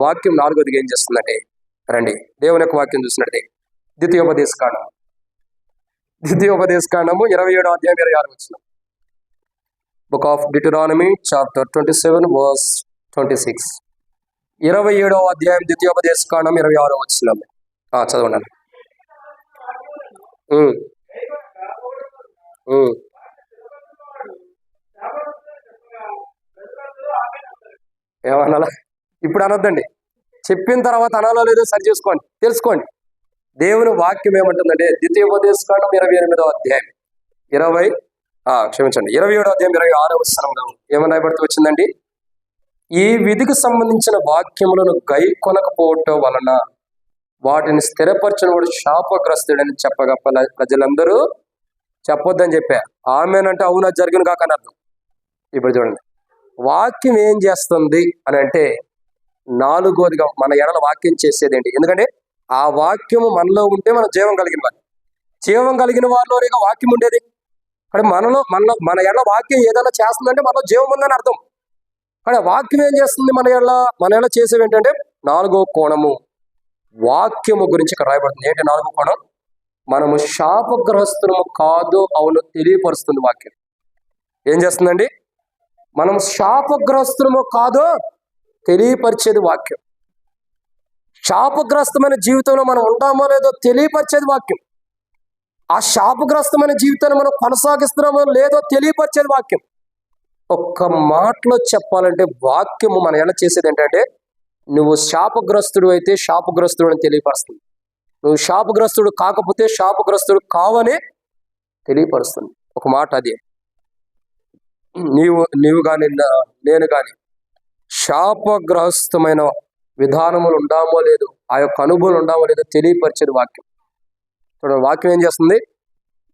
వాక్యం నాలుగోదిగా ఏం చేస్తుందంటే, రండి దేవుని యొక్క వాక్యం చూసినట్టే ద్వితీయోపదేశకాండం 27వ అధ్యాయం 26 వచనం. Book of Deuteronomy chapter 27 verse 26. 27వ అధ్యాయం ద్వితీయోపదేశకాండం 26వ వచనం చదవండి. ఏమనాలా? ఇప్పుడు అనొద్దండి, చెప్పిన తర్వాత అనాలో లేదో సరి చేసుకోండి, తెలుసుకోండి. దేవుని వాక్యం ఏమంటుందంటే ద్వితీయోపదేశకాండం 28వ అధ్యాయం 27వ అధ్యాయం 26వ వచనంలో ఏమని రాయబడుతూ వచ్చిందండి? ఈ విధికి సంబంధించిన వాక్యములను గై కొనకపోవటం వలన వాటిని స్థిరపరచిన వాడు శాపగ్రస్తుడని చెప్పగా ప్రజలందరూ చెప్పొద్దని చెప్పా. ఆమెనంటే అవునా జరిగిన కాక అని అర్థం. ఇప్పుడు చూడండి, వాక్యం ఏం చేస్తుంది అని అంటే, నాలుగోదిగా మన ఎడల వాక్యం చేసేది ఏంటి? ఎందుకంటే ఆ వాక్యము మనలో ఉంటే మనం జీవం కలిగిన వారు. జీవం కలిగిన వారిలోనే వాక్యం ఉండేది. కానీ మన ఎడల వాక్యం ఏదైనా చేస్తుందంటే మనలో జీవం ఉందని అర్థం. కానీ వాక్యం ఏం చేస్తుంది? మన ఎడల చేసేవి ఏంటంటే, నాలుగో కోణము వాక్యము గురించి ఇక్కడ రాయబడుతుంది. ఏంటి నాలుగో కోణం? మనము శాపగ్రస్తులము కాదు అవును తెలియపరుస్తుంది వాక్యం. ఏం చేస్తుందండి? మనం శాపగ్రస్తులము కాదో తెలియపరిచేది వాక్యం. శాపగ్రస్తమైన జీవితంలో మనం ఉంటామో లేదో తెలియపరిచేది వాక్యం. ఆ శాపగ్రస్తమైన జీవితాన్ని మనం కొనసాగిస్తున్నామో లేదో తెలియపరిచేది వాక్యం. ఒక్క మాటలో చెప్పాలంటే వాక్యము మన ఎలా చేసేది ఏంటంటే, నువ్వు శాపగ్రస్తుడు అయితే శాపగ్రస్తుడు అని తెలియపరుస్తుంది. నువ్వు శాపగ్రస్తుడు కాకపోతే శాపగ్రస్తుడు కావని తెలియపరుస్తుంది. ఒక మాట అది. నీవు కానీ నేను కానీ శాపగ్రస్తమైన విధానములు ఉండామో లేదు, ఆ యొక్క అనుభవం ఉండామో లేదో తెలియపరిచేది వాక్యం. చూడండి, వాక్యం ఏం చేస్తుంది?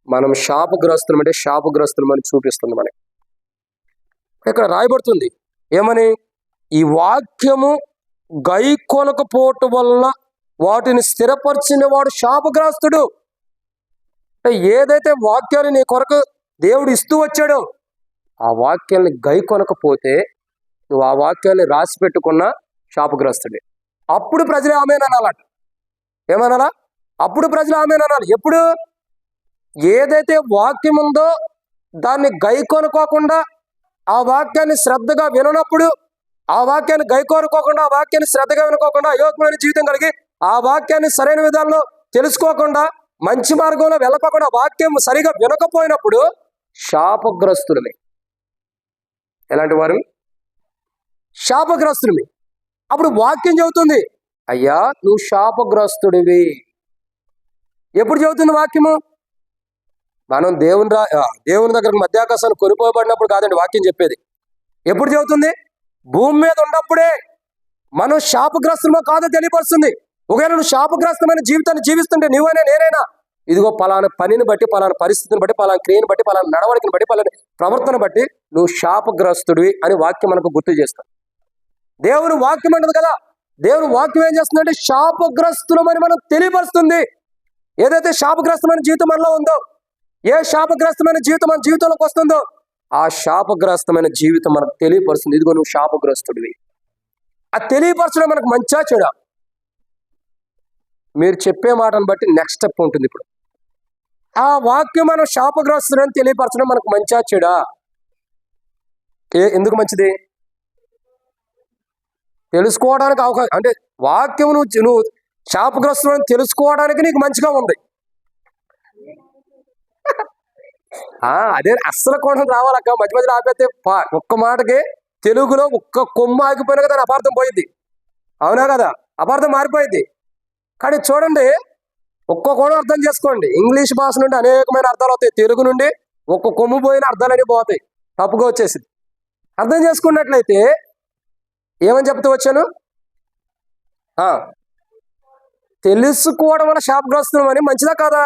మనం శాపగ్రస్తులం అంటే శాపగ్రస్తులం అని చూపిస్తుంది మనకి. ఇక్కడ రాయబడుతుంది ఏమని? ఈ వాక్యము గై కొనకపోవటం వల్ల వాటిని స్థిరపరిచిన వాడు శాపగ్రస్తుడు. అంటే ఏదైతే వాక్యాన్ని నీ కొరకు దేవుడు ఇస్తూ వచ్చాడో ఆ వాక్యాన్ని గై కొనకపోతే నువ్వు ఆ వాక్యాన్ని రాసి పెట్టుకున్న శాపగ్రస్తుడే. అప్పుడు ప్రజలు ఆమేననాలట. ఏమనాలా? అప్పుడు ప్రజలు ఆమేననాలి. ఎప్పుడు? ఏదైతే వాక్యం ఉందో దాన్ని గై కొనుకోకుండా, ఆ వాక్యాన్ని శ్రద్ధగా విననప్పుడు, ఆ వాక్యాన్ని గై కోరుకోకుండా, ఆ వాక్యాన్ని శ్రద్ధగా వినుకోకుండా, అయోగ్యమైన జీవితం కలిగి ఆ వాక్యాన్ని సరైన విధానంలో తెలుసుకోకుండా, మంచి మార్గంలో వెళ్ళకోకుండా, వాక్యం సరిగా వినకపోయినప్పుడు శాపగ్రస్తులమే. ఎలాంటి వారు? శాపగ్రస్తులమే. అప్పుడు వాక్యం చెబుతుంది, అయ్యా నువ్వు శాపగ్రస్తుడివి. ఎప్పుడు చెబుతుంది వాక్యము? మనం దేవుని దగ్గరకు మధ్యాకాశాన్ని కొనిపోబడినప్పుడు కాదండి వాక్యం చెప్పేది. ఎప్పుడు చెబుతుంది? భూమి మీద ఉన్నప్పుడే మనం శాపగ్రస్తులమో కాదో తెలియపరుస్తుంది. ఒకవేళ నువ్వు శాపగ్రస్తమైన జీవితాన్ని జీవిస్తుంటే నువ్వైనా నేనైనా, ఇదిగో పలానా పనిని బట్టి, పలానా పరిస్థితిని బట్టి, పలానా క్రియని బట్టి, పలానా నడవడికని బట్టి, పలానా ప్రవర్తన బట్టి నువ్వు శాపగ్రస్తుడివి అని వాక్యం మనకు గుర్తు చేస్తాం. దేవుని వాక్యం అంటది కదా, దేవుని వాక్యం ఏం చేస్తుందంటే శాపగ్రస్తులమని మనం తెలియపరుస్తుంది. ఏదైతే శాపగ్రస్తమైన జీవితం మనలో ఉందో, ఏ శాపగ్రస్తమైన జీవితం మన జీవితంలోకి వస్తుందో ఆ శాపగ్రస్తమైన జీవితం మనకు తెలియపరుస్తుంది. ఇదిగో నువ్వు శాపగ్రస్తుడివి. ఆ తెలియపరచడం మనకు మంచా చెడా? మీరు చెప్పే మాటను బట్టి నెక్స్ట్ స్టెప్ ఉంటుంది. ఇప్పుడు ఆ వాక్యం మనం శాపగ్రస్తుడని తెలియపరచడం మనకు మంచా చెడా? ఎందుకు మంచిది? తెలుసుకోవడానికి అవకాశం, అంటే వాక్యం నువ్వు శాపగ్రస్తుడని తెలుసుకోవడానికి నీకు మంచిగా ఉంది. అదే అస్సలు కోణం రావాలక్క. మధ్య మధ్యలో ఆపేస్తే ఒక్క మాటకి తెలుగులో ఒక్క కొమ్మ ఆగిపోయినా కదా దాని అపార్థం పోయింది. అవునా కదా? అపార్థం మారిపోయింది. కానీ చూడండి, ఒక్క కోణం అర్థం చేసుకోండి. ఇంగ్లీష్ భాష నుండి అనేకమైన అర్థాలు అవుతాయి, తెలుగు నుండి ఒక్క కొమ్ము పోయిన అర్థాలన్నీ పోతాయి, తప్పుగా వచ్చేసింది. అర్థం చేసుకున్నట్లయితే ఏమని చెప్తూ వచ్చాను? తెలుసుకోవడం వల్ల శాపగ్రస్తులం అని. మంచిదా కాదా?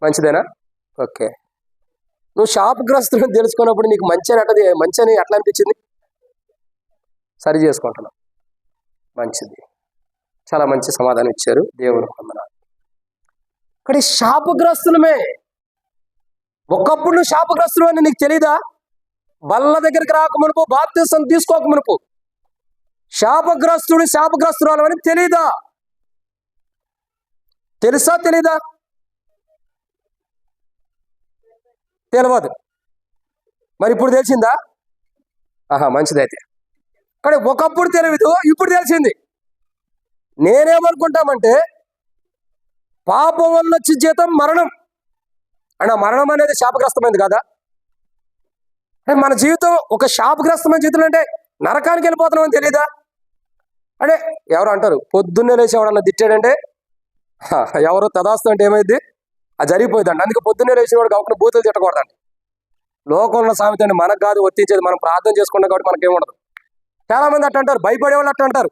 మంచిదేనా? ఓకే. నువ్వు శాపగ్రస్తులను తెలుసుకున్నప్పుడు నీకు మంచి అని ఎట్లా అనిపించింది? సరి చేసుకుంటున్నావు. మంచిది. చాలా మంచి సమాధానం ఇచ్చారు. దేవుని వందనాలు. ఇక్కడ శాపగ్రస్తులమే. ఒకప్పుడు నువ్వు శాపగ్రస్తులు అని నీకు తెలీదా? బల్ల దగ్గరికి రాక మునుపు, బాప్తిసం తీసుకోక మునుపు శాపగ్రస్తుడు శాపగ్రస్తురాలు అని తెలీదా? తెలుసా తెలీదా? తెలియదు. మరి ఇప్పుడు తెలిసిందా? మంచిదైతే. కానీ ఒకప్పుడు తెలియదు, ఇప్పుడు తెలిసింది. నేనేమనుకుంటామంటే పాపం వల్ల వచ్చే జీతం మరణం. అంటే మరణం అనేది శాపగ్రస్తమైంది కదా. మన జీవితం ఒక శాపగ్రస్తమైన జీవితం అంటే నరకానికి వెళ్ళిపోతున్నామని తెలీదా? అంటే ఎవరు అంటారు పొద్దున్నే లేచి ఎవడన్నా తిట్టాడంటే ఎవరు తదాస్తు అంటే ఏమైంది, అది జరిగిపోయిందండి. అందుకే పొద్దున్నే లేచిన వాడు కాకుండా బూతులు తిట్టకూడదండి. లోకంలో సామెత అండి, మనకు కాదు వర్తించేది, మనం ప్రార్థన చేసుకున్నాం కాబట్టి మనకేముండదు. చాలా మంది అట్ట అంటారు, భయపడేవాళ్ళు అట్ట అంటారు.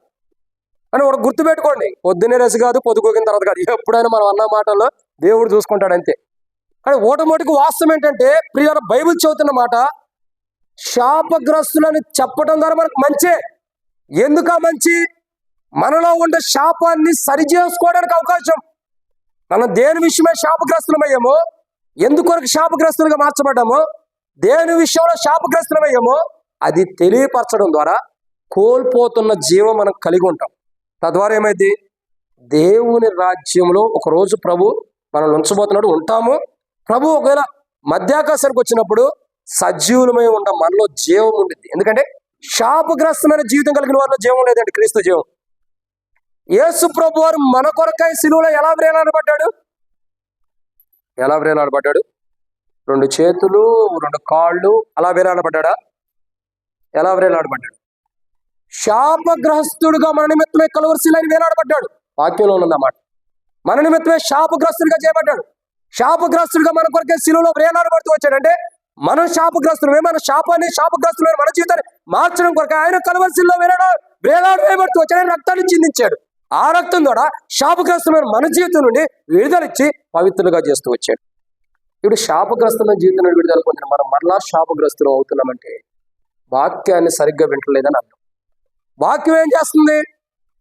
అని ఒక గుర్తుపెట్టుకోండి, పొద్దున్నే రేసి కాదు పొద్దుకోకిన తర్వాత కాదు, ఎప్పుడైనా మనం అన్న మాటల్లో దేవుడు చూసుకుంటాడు అంతే. కానీ ఓటమోటికి వాస్తవం ఏంటంటే ప్రియుల బైబిల్ చదువుతున్న మాట శాపగ్రస్తులని చెప్పడం ద్వారా మనకు మంచే. ఎందుక మంచి? మనలో ఉండే శాపాన్ని సరిచేసుకోవడానికి అవకాశం. మనం దేని విషయమే శాపగ్రస్తులమయ్యామో, ఎందుకొరకు శాపగ్రస్తులుగా మార్చబడ్డామో, దేని విషయంలో శాపగ్రస్తులమయ్యామో అది తెలియపరచడం ద్వారా కోల్పోతున్న జీవం మనం కలిగి ఉంటాం. తద్వారా ఏమైంది, దేవుని రాజ్యంలో ఒకరోజు ప్రభు మనం ఉంచబోతున్నాడు, ఉంటాము. ప్రభు ఒకవేళ మధ్యాకాశానికి వచ్చినప్పుడు సజీవులమై ఉన్న మనలో జీవం ఉండింది. ఎందుకంటే శాపగ్రస్తమైన జీవితం కలిగిన వారిలో జీవం లేదండి, క్రీస్తు జీవం. యేసు ప్రభు వారు మన కొరకై సిలువలో ఎలా వేలాడబడ్డాడు? ఎలా వేలాడబడ్డాడు? 2 చేతులు 2 కాళ్ళు అలా వేలాడబడ్డా? ఎలా వేలాడబడ్డాడు? శాపగ్రస్తుడుగా మన నిమిత్తమే కలువరి శిలని వేలాడబడ్డాడు. వాక్యంలో ఉన్నదన్నమాట. మన నిమిత్తమే శాపగ్రస్తుడిగా చేయబడ్డాడు. శాపగ్రస్తుడిగా మన కొరకే శిలువలో వేలాడబడుతూ వచ్చాడంటే మనం శాపగ్రస్తులమే. మన శాపాన్ని శాపగ్రస్తులమైన మన జీవితాన్ని మార్చడం కొరకు ఆయన కలువరి శిలలో వేలాడబడుతూ వచ్చాడని రక్తాన్ని చిందించాడు. ఆ రక్తం ద్వారా శాపగ్రస్తులమైన మన జీవితం నుండి విడుదలిచ్చి పవిత్రులుగా చేస్తూ వచ్చాడు. ఇప్పుడు శాపగ్రస్తులైన జీవితం నుండి విడుదల పొందిన మనం మరలా శాపగ్రస్తులు అవుతున్నామంటే వాక్యాన్ని సరిగ్గా వింటలేదని అర్థం. వాక్యం ఏం చేస్తుంది?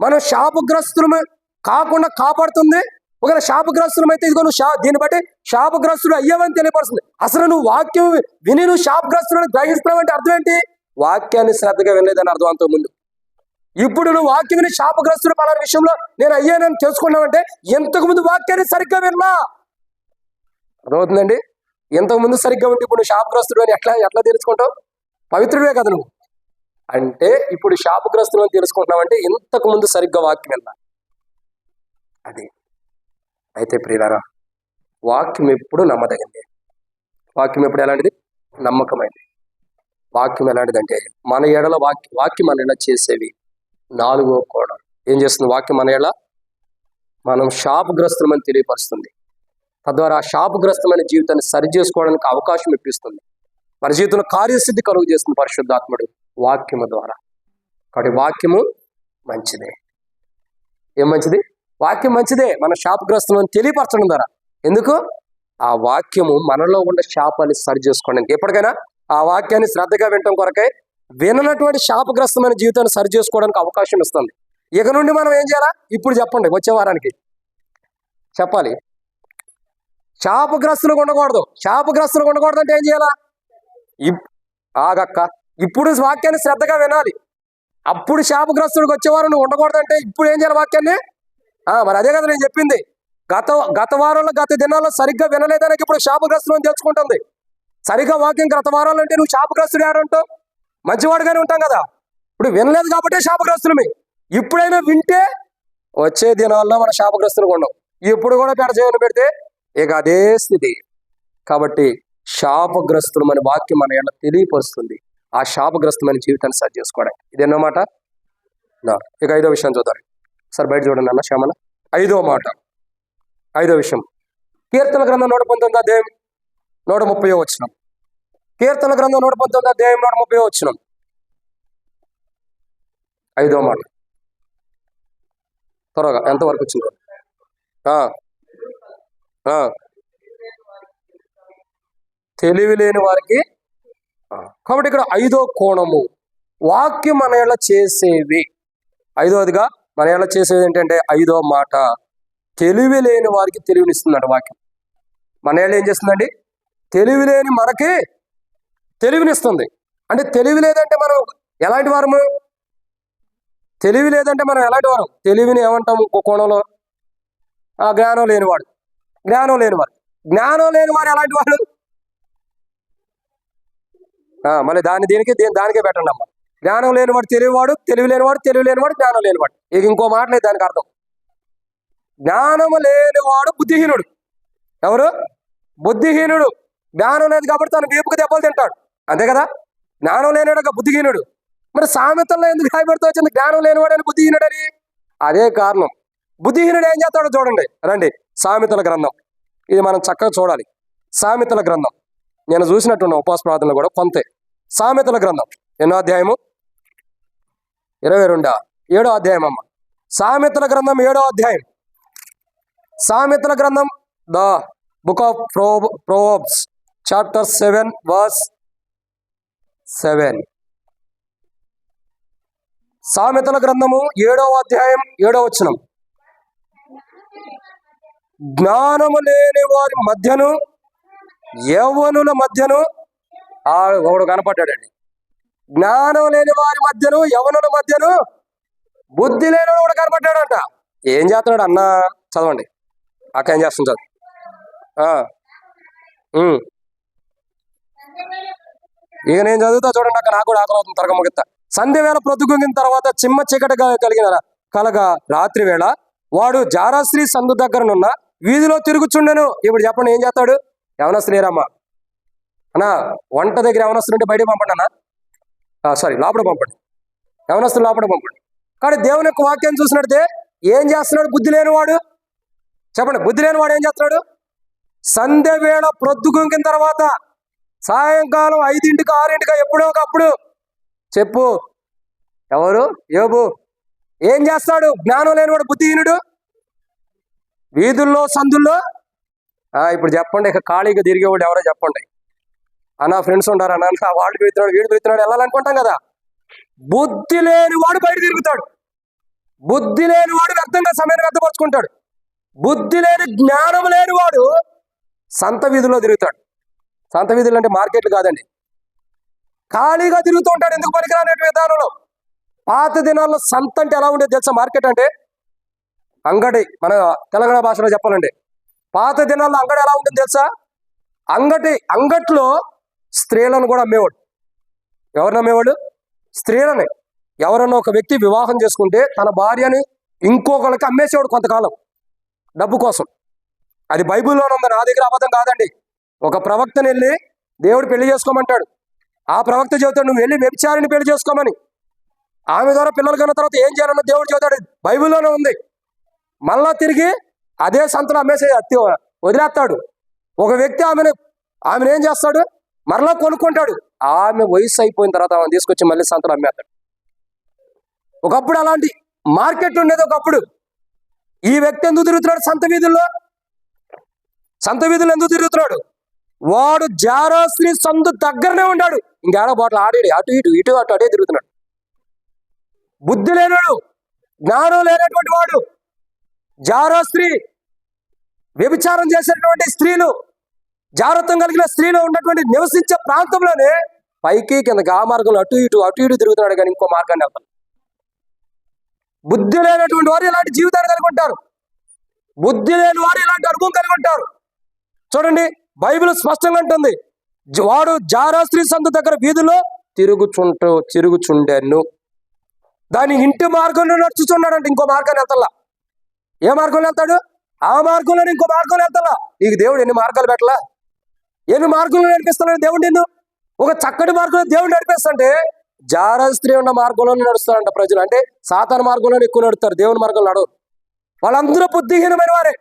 మనం శాపగ్రస్తులమే కాకుండా కాపాడుతుంది. ఒకవేళ శాపగ్రస్తులమైతే ఇదిగో నువ్వు దీన్ని బట్టి శాపగ్రస్తుడు అయ్యావని తెలియపరుస్తుంది. అసలు నువ్వు వాక్యం విని నువ్వు శాపగ్రస్తులను గ్రహిస్తున్నావు అంటే అర్థం ఏంటి? వాక్యాన్ని శ్రద్ధగా వినలేదని అర్థం. అంతకు ముందు ఇప్పుడు నువ్వు వాక్యం విని శాపగ్రస్తుడు పలానా విషయంలో నేను అయ్యానని తెలుసుకున్నావంటే ఇంతకు ముందు వాక్యాన్ని సరిగ్గా విన్నా. అర్థమవుతుందండి? ఇంతకుముందు సరిగ్గా ఉంటే ఇప్పుడు నువ్వు శాపగ్రస్తుడు అని ఎట్లా తెలుసుకుంటావు? పవిత్రుడే కదా నువ్వు. అంటే ఇప్పుడు శాపగ్రస్తుడు అని తెలుసుకుంటున్నావంటే ఇంతకు ముందు సరిగ్గా వాక్యం విన్నా. అది అయితే ప్రియులారా, వాక్యం ఎప్పుడు నమ్మదగింది. వాక్యం ఎప్పుడు ఎలాంటిది? నమ్మకమైనది. వాక్యం ఎలాంటిదంటే మన ఎడల వాక్యం మన ఎడల చేసేవి 4వ కోణం. ఏం చేస్తుంది వాక్యం? మన ఎడల మనం శాపగ్రస్తులమని తెలియపరుస్తుంది. తద్వారా ఆ శాపగ్రస్తమైన జీవితాన్ని సరి చేసుకోవడానికి అవకాశం ఇప్పిస్తుంది. మన జీవితంలో కార్యసిద్ధి కలుగు చేస్తుంది పరిశుద్ధాత్ముడు వాక్యము ద్వారా. కాబట్టి వాక్యము మంచిదే. ఏం మంచిది? వాక్యం మంచిదే. మన శాపగ్రస్తులను తెలియపరచడం ద్వారా. ఎందుకు? ఆ వాక్యము మనలో ఉన్న శాపాన్ని సరి చేసుకోవడానికి. ఎప్పటికైనా ఆ వాక్యాన్ని శ్రద్ధగా వినటం కొరకై విననటువంటి శాపగ్రస్తమైన జీవితాన్ని సరి చేసుకోవడానికి అవకాశం ఇస్తుంది. ఇక నుండి మనం ఏం చేయాలా? ఇప్పుడు చెప్పండి, వచ్చే వారానికి చెప్పాలి. శాపగ్రస్తులుగా ఉండకూడదు. శాపగ్రస్తులుగా ఉండకూడదు అంటే ఏం చేయాలా? ఆగక్క, ఇప్పుడు వాక్యాన్ని శ్రద్ధగా వినాలి. అప్పుడు శాపగ్రస్తుడికి వచ్చేవారు నువ్వు ఉండకూడదంటే ఇప్పుడు ఏం చేయాలి? వాక్యాన్ని మరి అదే కదా నేను చెప్పింది. గత వారంలో గత దినాల్లో సరిగ్గా వినలేదానికి ఇప్పుడు శాపగ్రస్తులు అని తెలుసుకుంటుంది. సరిగ్గా వాక్యం గత వారాలు అంటే నువ్వు శాపగ్రస్తుడు ఎవరంటావు? మంచివాడుగానే ఉంటాం కదా. ఇప్పుడు వినలేదు కాబట్టి శాపగ్రస్తులమే. ఇప్పుడైనా వింటే వచ్చే దినాల్లో మన శాపగ్రస్తులు ఉండవు. ఇప్పుడు కూడా పెడచేయని పెడితే ఇక అదే స్థితి. కాబట్టి శాపగ్రస్తులు మన వాక్యం మన ఎలా తెలియపరుస్తుంది. ఆ శాపగ్రస్తమైన జీవితాన్ని సరి చేసుకోవడానికి ఇదేనమాట. ఇక 5వ విషయం చూద్దాం. సార్ బయట చూడండి అన్న శ్యామల. 5వ మాట, 5వ విషయం, కీర్తన గ్రంథం 119 అధ్యాయం 130 వచనం. కీర్తన గ్రంథం 119 అధ్యాయం 130 వచనం. 5వ మాట త్వరగా ఎంతవరకు వచ్చిందో. తెలివి లేని వారికి. కాబట్టి ఇక్కడ 5వ కోణము వాక్యం మన ఎలా చేసేవి. 5వదిగా మన ఎలా చేసేది ఏంటంటే 5వ మాట, తెలివి లేని వారికి తెలివినిస్తుందంట వాక్యం. మన ఎలా ఏం చేస్తుందండి? తెలివి లేని మనకి తెలివినిస్తుంది. అంటే తెలివి లేదంటే మనం ఎలాంటి వారము? తెలివి లేదంటే మనం ఎలాంటి వారు? తెలివిని ఏమంటాం ఇంకో కోణంలో? జ్ఞానం లేనివాడు. జ్ఞానం లేనివారు. జ్ఞానం లేనివారు ఎలాంటి వాడు? మళ్ళీ దానికే పెట్టండి అమ్మ. జ్ఞానం లేనివాడు తెలివివాడు, తెలివి లేనివాడు, తెలివి లేనివాడు, జ్ఞానం లేనివాడు. ఇక ఇంకో మాట లేదు దానికి అర్థం. జ్ఞానము లేనివాడు బుద్ధిహీనుడు. ఎవరు? బుద్ధిహీనుడు. జ్ఞానం లేదు కాబట్టి తన వీపుకు దెబ్బలు తింటాడు, అంతే కదా? జ్ఞానం లేనివాడు బుద్ధిహీనుడు. మరి సామెతల్లో ఎందుకు రాయబడుతూ వచ్చింది జ్ఞానం లేనివాడని బుద్ధిహీనుడని? అదే కారణం. బుద్ధిహీనుడు ఏం చేస్తాడో చూడండి, రండి. సామెతల గ్రంథం, ఇది మనం చక్కగా చూడాలి. సామెతల గ్రంథం నేను చూసినట్టున్నా ఉపవాస ప్రార్థనలు కూడా కొంతే. సామెతల గ్రంథం ఎన్నో అధ్యాయము? 22 7వ అధ్యాయం అమ్మ. సామెతల గ్రంథం 7వ అధ్యాయం. సామెతల గ్రంథం, the book of Proverbs, chapter 7 verse 7. సామెతల గ్రంథము 7వ అధ్యాయం 7వ వచనం. జ్ఞానము లేని వారి మధ్యను, యవ్వనుల మధ్యను ఒకడు కనపడ్డాడండి. జ్ఞానం లేని వారి మధ్యను, యవ్వనుల మధ్యను బుద్ధి లేని వాడు కనపడ్డాడంట. ఏం చేస్తున్నాడు అన్న? చదవండి అక్క, ఏం చేస్తుంది చదువు. ఇక నేను చదువుతా చూడండి అక్క, నాకు కూడా ఆకలి అవుతుంది, త్వరగా ముగిస్తా. సంధ్య వేళ ప్రొద్దుగుంగిన తర్వాత చిమ్మ చీకటి కలగా రాత్రి వేళ వాడు జారాశ్రీ సందు దగ్గరనున్న వీధిలో తిరుగుచుండెను. ఇప్పుడు చెప్పండి ఏం చేస్తాడు? యవనస్తులు లేరమ్మా అన్నా, వంట దగ్గర యవనస్తులు ఉంటే బయటకు పంపండి అన్న, లోపల పంపండి. యవనస్తులు లోపల పంపండి. కానీ దేవుని యొక్క వాక్యం చూసినట్టే ఏం చేస్తున్నాడు బుద్ధి లేనివాడు? చెప్పండి, బుద్ధి లేనివాడు ఏం చేస్తున్నాడు? సంధ్య వేళ ప్రొద్దుగుంకిన తర్వాత సాయంకాలం 5ంటికి 6ంటికి ఎప్పుడో ఒకప్పుడు చెప్పు, ఎవరు? యోబు. ఏం చేస్తాడు జ్ఞానం లేనివాడు, బుద్ధిహీనుడు? వీధుల్లో సందుల్లో ఇప్పుడు చెప్పండి, ఇక ఖాళీగా తిరిగేవాడు ఎవరో చెప్పండి. అన్నా ఫ్రెండ్స్ ఉంటారు అన్న, వాడు పెడుతున్నాడు వీడు పెడుతున్నాడు వెళ్ళాలనుకుంటాం కదా. బుద్ధి లేనివాడు బయట తిరుగుతాడు. బుద్ధి లేనివాడు వ్యర్థంగా సమయాన్ని వ్యర్థపరుచుకుంటాడు. బుద్ధి లేని, జ్ఞానం లేనివాడు సంత వీధుల్లో తిరుగుతాడు. సంత వీధులు అంటే మార్కెట్లు కాదండి, ఖాళీగా తిరుగుతూ ఉంటాడు ఎందుకు పనికిరాని విధానంలో. పాత దినాల్లో సంత అంటే ఎలా ఉండేది తెలుసా? మార్కెట్ అంటే అంగడి, మన తెలంగాణ భాషలో చెప్పాలంటే పాత దినాల్లో అంగడి ఎలా ఉంటుంది తెలుసా? అంగట్లో స్త్రీలను కూడా అమ్మేవాడు. ఎవరిని అమ్మేవాడు? స్త్రీలని. ఎవరన్నా ఒక వ్యక్తి వివాహం చేసుకుంటే తన భార్యని ఇంకొకరికి అమ్మేసేవాడు కొంతకాలం డబ్బు కోసం. అది బైబిల్లోనే ఉంది, నా దగ్గర అబద్ధం కాదండి. ఒక ప్రవక్తని వెళ్ళి దేవుడు పెళ్లి చేసుకోమంటాడు. ఆ ప్రవక్త చెబుతాడు నువ్వు వెళ్ళి వ్యభిచారిని పెళ్లి చేసుకోమని. ఆమె ద్వారా పిల్లలు కన్న తర్వాత ఏం చేయాలన్న దేవుడు చెబుతాడు, బైబిల్లోనే ఉంది. మళ్ళా తిరిగి అదే సంతలో అమ్మేసే వదిలేస్తాడు. ఒక వ్యక్తి ఆమెను ఏం చేస్తాడు? మరలా కొనుక్కుంటాడు. ఆమె వయసు అయిపోయిన తర్వాత ఆమెను తీసుకొచ్చి మళ్ళీ సంతలో అమ్మేస్తాడు. ఒకప్పుడు అలాంటి మార్కెట్ ఉండేది. ఒకప్పుడు ఈ వ్యక్తి ఎందుకు తిరుగుతున్నాడు సంత వీధుల్లో? సంత వీధుల్లో ఎందుకు తిరుగుతున్నాడు? వాడు జారాశ్రీ సందు దగ్గరనే ఉంటాడు. ఇంకేడా బాటలు ఆడి అటు ఇటు అటే తిరుగుతున్నాడు. బుద్ధి లేనాడు, జ్ఞానం లేనటువంటి వాడు, జారాశ్రీ వ్యభిచారం చేసేటువంటి స్త్రీలు, జాగ్రత్తం కలిగిన స్త్రీలు ఉన్నటువంటి నివసించే ప్రాంతంలోనే పైకి కిందకి ఆ మార్గంలో అటు ఇటు తిరుగుతున్నాడు, కానీ ఇంకో మార్గాన్ని వెళ్తాడు. బుద్ధి లేనటువంటి వారు ఇలాంటి జీవితాన్ని కలిగి ఉంటారు. బుద్ధి లేని వారు ఇలాంటి అనుభవం కలిగి ఉంటారు. చూడండి, బైబిల్ స్పష్టంగా ఉంటుంది, వాడు జారాశ్రీ సందు దగ్గర వీధిలో తిరుగుచుండెను. దాని ఇంటి మార్గంలో నడుచుచున్నాడంటే ఇంకో మార్గాన్ని వెళ్తాలా. ఏ మార్గంలో వెళ్తాడు? ఆ మార్గంలో ఇంకో మార్గంలో వెళ్తాలా. నీకు దేవుడు ఎన్ని మార్గాలు పెట్టలా? ఎన్ని మార్గంలో నడిపిస్తాడు దేవుడు నిన్ను? ఒక చక్కటి మార్గంలో దేవుడు నడిపిస్తుంటే జారాస్త్రీ ఉన్న మార్గంలోనే నడుస్తారంట ప్రజలు. అంటే సాతాను మార్గంలోనే ఎక్కువ నడుస్తారు, దేవుని మార్గంలో నడవరు. వాళ్ళందరూ బుద్ధిహీనమైన వారే.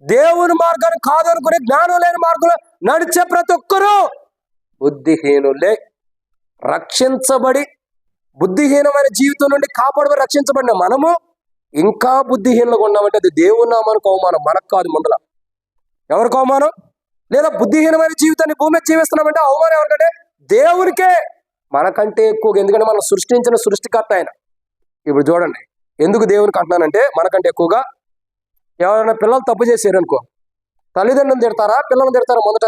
దేవుని మార్గాన్ని కాదు అనుకుని జ్ఞానం లేని మార్గంలో నడిచే ప్రతి ఒక్కరూ బుద్ధిహీనులే. రక్షించబడి బుద్ధిహీనమైన జీవితం నుండి కాపాడబడి రక్షించబడిన మనము ఇంకా బుద్ధిహీనులుగా ఉన్నామంటే అది దేవుని నామానికి అవమానం, మనకు కాదు. ముందల ఎవరికి అవమానం? లేదా బుద్ధిహీనమైన జీవితాన్ని భూమి మీద జీవిస్తున్నామంటే అవమానం ఎవరికంటే దేవునికే, మనకంటే ఎక్కువగా. ఎందుకంటే మనం సృష్టించిన సృష్టికర్త ఆయన. ఇప్పుడు చూడండి, ఎందుకు దేవునికి అంటున్నానంటే మనకంటే ఎక్కువగా. ఎవరైనా పిల్లలు తప్పు చేశారు అనుకో, తల్లిదండ్రులను తిడతారా పిల్లలను తిడతారా? మొదట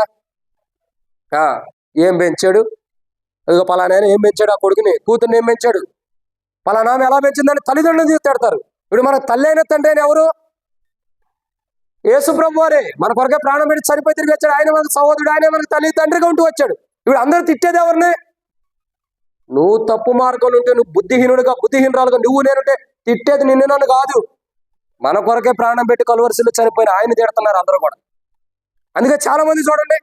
ఏం పెంచాడు, ఇదిగో పలానా ఏం పెంచాడు, ఆ కొడుకుని కూతుర్ని ఏం పెంచాడు, పలానా ఆమె ఎలా పెంచిందని తల్లిదండ్రులు తిడతారు. ఇప్పుడు మన తల్లి అయిన తండ్రి అయిన ఎవరు? యేసు ప్రభు వారే. మన కొరకే ప్రాణం పెట్టి చనిపోయి తిరిగి వచ్చాడు. ఆయన మనకు సహోదరుడు, ఆయన మనకు తల్లి తండ్రిగా ఉంటూ వచ్చాడు. ఇప్పుడు అందరూ తిట్టేది ఎవరిని? నువ్వు తప్పు మార్గంలో ఉంటే, నువ్వు బుద్ధిహీనుడుగా బుద్ధిహీనురాలుగా నువ్వు నేనుంటే తిట్టేది నిన్ను నన్ను కాదు. మన కొరకే ప్రాణం పెట్టి కలువరిశిలో చనిపోయిన ఆయన తిడుతున్నారు అందరూ కూడా. అందుకే చాలా మంది చూడండి,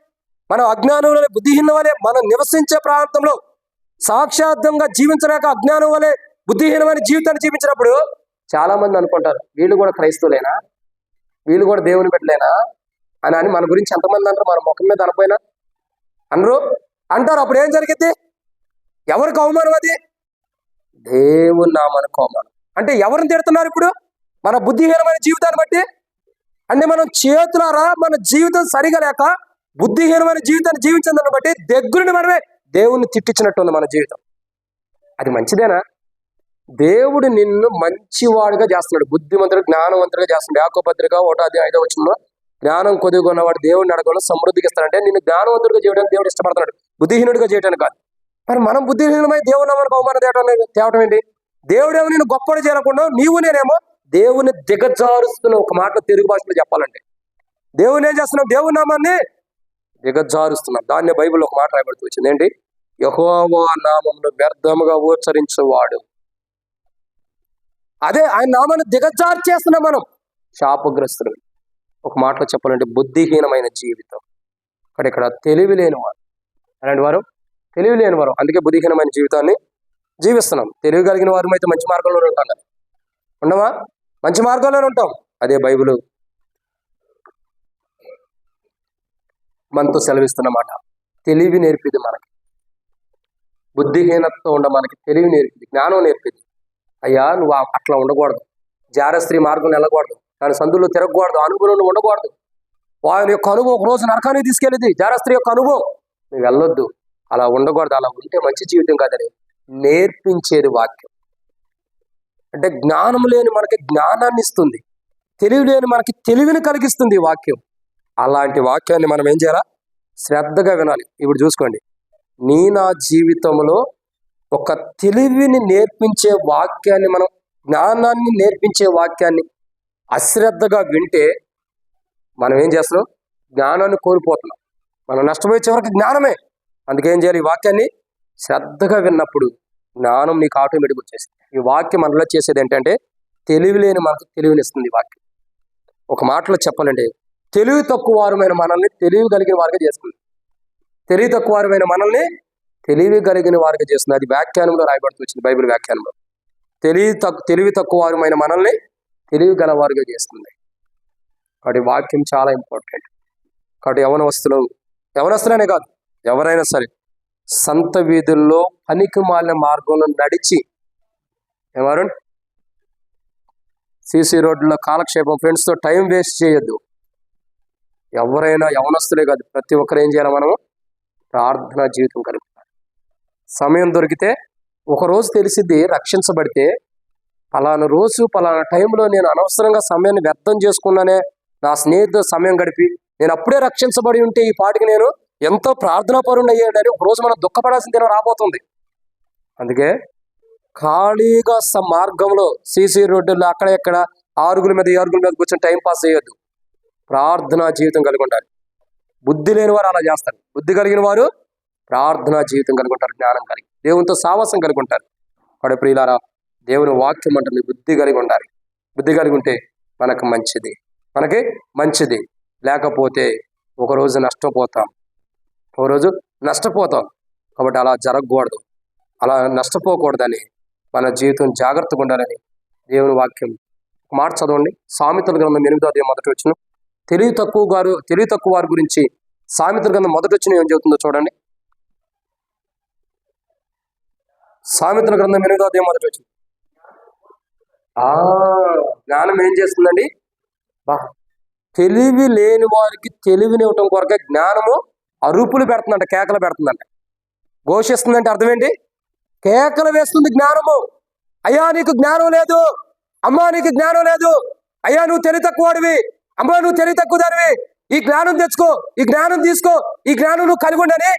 మనం అజ్ఞానం వలె బుద్ధిహీనం వలె మనం నివసించే ప్రాంతంలో సాక్షాత్తంగా జీవించలేక అజ్ఞానం వలె బుద్ధిహీనమైన జీవితాన్ని జీవించినప్పుడు చాలా మంది అనుకుంటారు, వీళ్ళు కూడా క్రైస్తవులేనా, వీళ్ళు కూడా దేవుని బిడ్డలేనా అని మన గురించి ఎంతమంది అంటారు? మన ముఖం మీద అనపోయినా అనరు అంటారు. అప్పుడు ఏం జరిగింది? ఎవరికి అవమానం? అది దేవుని నామానికి అవమానం. అంటే ఎవరిని తిడుతున్నారు ఇప్పుడు? మన బుద్ధిహీనమైన జీవితాన్ని బట్టి. అంటే మనం చేతులారా మన జీవితం సరిగా లేక బుద్ధిహీనమైన జీవితాన్ని జీవించడాన్ని బట్టి దగ్గరుని మనమే దేవుణ్ణి తిట్టించినట్టుంది మన జీవితం. అది మంచిదేనా? దేవుడు నిన్ను మంచివాడుగా చేస్తున్నాడు, బుద్ధిమంతుడు జ్ఞానవంతుడిగా చేస్తున్నాడు. యాకోబు పత్రిక 1:5 జ్ఞానం కొద్దిగా ఉన్నవాడు దేవుడిని అడగడం సమృద్ధికి ఇస్తాడంటే నిన్ను జ్ఞానవంతుడిగా చేయడానికి దేవుడు ఇష్టపడుతున్నాడు, బుద్ధిహీనుడిగా చేయడానికి కాదు. మరి మనం బుద్ధిహీనమై దేవుడు మనకు అవమానం తేవటం ఏంటి? దేవుడేమో నేను గొప్పడు చేయకుండా నీవు నేనేమో దేవుని దిగజారుస్తున్న. ఒక మాట తెలుగు భాషలో చెప్పాలంటే దేవుని ఏం చేస్తున్నాం? దేవుని నామాన్ని దిగజారుస్తున్నాం. దాన్ని బైబిల్లో ఒక మాట రాయబడుతూ వచ్చింది ఏంటి? యెహోవా నామమును వ్యర్థముగా ఉచ్చరించువాడు. అదే ఆయన నామాన్ని దిగజారు చేస్తున్నాం మనం, శాపగ్రస్తులు. ఒక మాటలో చెప్పాలంటే బుద్ధిహీనమైన జీవితం. ఇక్కడ తెలివి లేనివారు, అలాంటి వారు తెలివి లేనివారు. అందుకే బుద్ధిహీనమైన జీవితాన్ని జీవిస్తున్నాం. తెలివి కలిగిన వారు అయితే మంచి మార్గంలోనే ఉంటాం కదా, ఉండమా? మంచి మార్గంలోనే ఉంటాం. అదే బైబిల్ మనతో సెలవిస్తున్నమాట. తెలివి నేర్పిది మనకి, బుద్ధిహీనతతో ఉండ మనకి తెలివి నేర్పిది, జ్ఞానం నేర్పిది. అయ్యా నువ్వు అట్లా ఉండకూడదు, జారస్త్రీ మార్గంలో వెళ్ళకూడదు, దాని సందులో తిరగకూడదు, అనుభవంలో ఉండకూడదు. వారి యొక్క అనుభవం ఒక రోజు నరకానికి తీసుకెళ్ళింది, జారస్త్రీ యొక్క అనుభవం. నువ్వు వెళ్ళొద్దు, అలా ఉండకూడదు, అలా ఉంటే మంచి జీవితం కాదని నేర్పించేది వాక్యం. అంటే జ్ఞానం లేని మనకి జ్ఞానాన్ని ఇస్తుంది, తెలివి లేని మనకి తెలివిని కలిగిస్తుంది వాక్యం. అలాంటి వాక్యాన్ని మనం ఏం చేయాలా? శ్రద్ధగా వినాలి. ఇప్పుడు చూసుకోండి, నా జీవితంలో ఒక తెలివిని నేర్పించే వాక్యాన్ని, మనం జ్ఞానాన్ని నేర్పించే వాక్యాన్ని అశ్రద్ధగా వింటే మనం ఏం చేస్తున్నాం? జ్ఞానాన్ని కోల్పోతున్నాం. మనం నష్టపోయే చివరికి జ్ఞానమే. అందుకేం చేయాలి? ఈ వాక్యాన్ని శ్రద్ధగా విన్నప్పుడు జ్ఞానం నీకు ఆటోమేటిక్ వచ్చేస్తుంది. ఈ వాక్యం మనలో చేసేది ఏంటంటే తెలివి లేని మనకు తెలివినిస్తుంది ఈ వాక్యం. ఒక మాటలో చెప్పాలంటే తెలివి తక్కువ వారమైన మనల్ని తెలివి కలిగిన వారిగా చేస్తుంది, తెలివి తక్కువ వారమైన మనల్ని తెలివి కలిగిన వారిగా చేస్తుంది. అది వ్యాఖ్యానంలో రాయబడుతూ వచ్చింది, బైబిల్ వ్యాఖ్యానంలో. తెలివి తక్కువ వారమైన మనల్ని తెలివి గలవారుగా చేస్తుంది. కాబట్టి వాక్యం చాలా ఇంపార్టెంట్. కాబట్టి యవనస్తులనే కాదు, ఎవరైనా సరే సంత వీధుల్లో పనికి మాలిన మార్గంలో నడిచి ఏమారు సీసీ రోడ్లో కాలక్షేపం, ఫ్రెండ్స్తో టైం వేస్ట్ చేయొద్దు. ఎవరైనా యవనస్తులే కాదు, ప్రతి ఒక్కరు ఏం చేయాలి? మనము ప్రార్థనా జీవితం కలుగుతాం. సమయం దొరికితే ఒకరోజు తెలిసిద్ది, రక్షించబడితే పలానా రోజు పలానా టైంలో నేను అనవసరంగా సమయాన్ని వ్యర్థం చేసుకున్నానే, నా స్నేహితుడు సమయం గడిపి నేను అప్పుడే రక్షించబడి ఉంటే ఈ పాటికి నేను ఎంతో ప్రార్థనా పరుణ్ణి అయ్యాడని ఒకరోజు మనం దుఃఖపడాల్సిన దినం రాబోతుంది. అందుకే ఖాళీగా మార్గంలో సీసీ రోడ్డుల్లో అక్కడ ఎక్కడ ఆరుగుల మీద కూర్చొని టైం పాస్ చేయొద్దు. ప్రార్థనా జీవితం కలిగి ఉండాలి. బుద్ధి లేని వారు అలా చేస్తారు, బుద్ధి కలిగిన వారు ప్రార్థనా జీవితం కలిగి ఉంటారు, జ్ఞానం కలిగి దేవునితో సావాసం కలిగి ఉంటారు. కాబట్టి ప్రియులారా, దేవుని వాక్యం అంటుంది బుద్ధి కలిగి ఉండాలి. బుద్ధి కలిగి ఉంటే మనకి మంచిది, లేకపోతే ఒకరోజు నష్టపోతాం. కాబట్టి అలా జరగకూడదు, అలా నష్టపోకూడదని మన జీవితం జాగ్రత్తగా ఉండాలని దేవుని వాక్యం. ఒక మాట చదవండి, సామెతల గ్రంథం 8:1. తెలివి తక్కువ వారి గురించి సామెతల గ్రంథం 1 ఏం చెబుతుందో చూడండి. సామెతల గ్రంథం 8:1. జ్ఞానం ఏం చేస్తుందండి? తెలివి లేని వారికి తెలివినివ్వటం కొరకే జ్ఞానము అరుపులు పెడుతుందంట, కేకలు పెడుతుందంట. ఘోషిస్తుందంటే అర్థం ఏంటి? కేకలు వేస్తుంది జ్ఞానము. అయ్యా నీకు జ్ఞానం లేదు, అమ్మా నీకు జ్ఞానం లేదు, అయ్యా నువ్వు తెలివి తక్కువడివి, అమ్మా నువ్వు తెలివి తక్కువ దానివి, ఈ జ్ఞానం తెచ్చుకో, ఈ జ్ఞానం తీసుకో, ఈ జ్ఞానం నువ్వు కలిగి ఉండని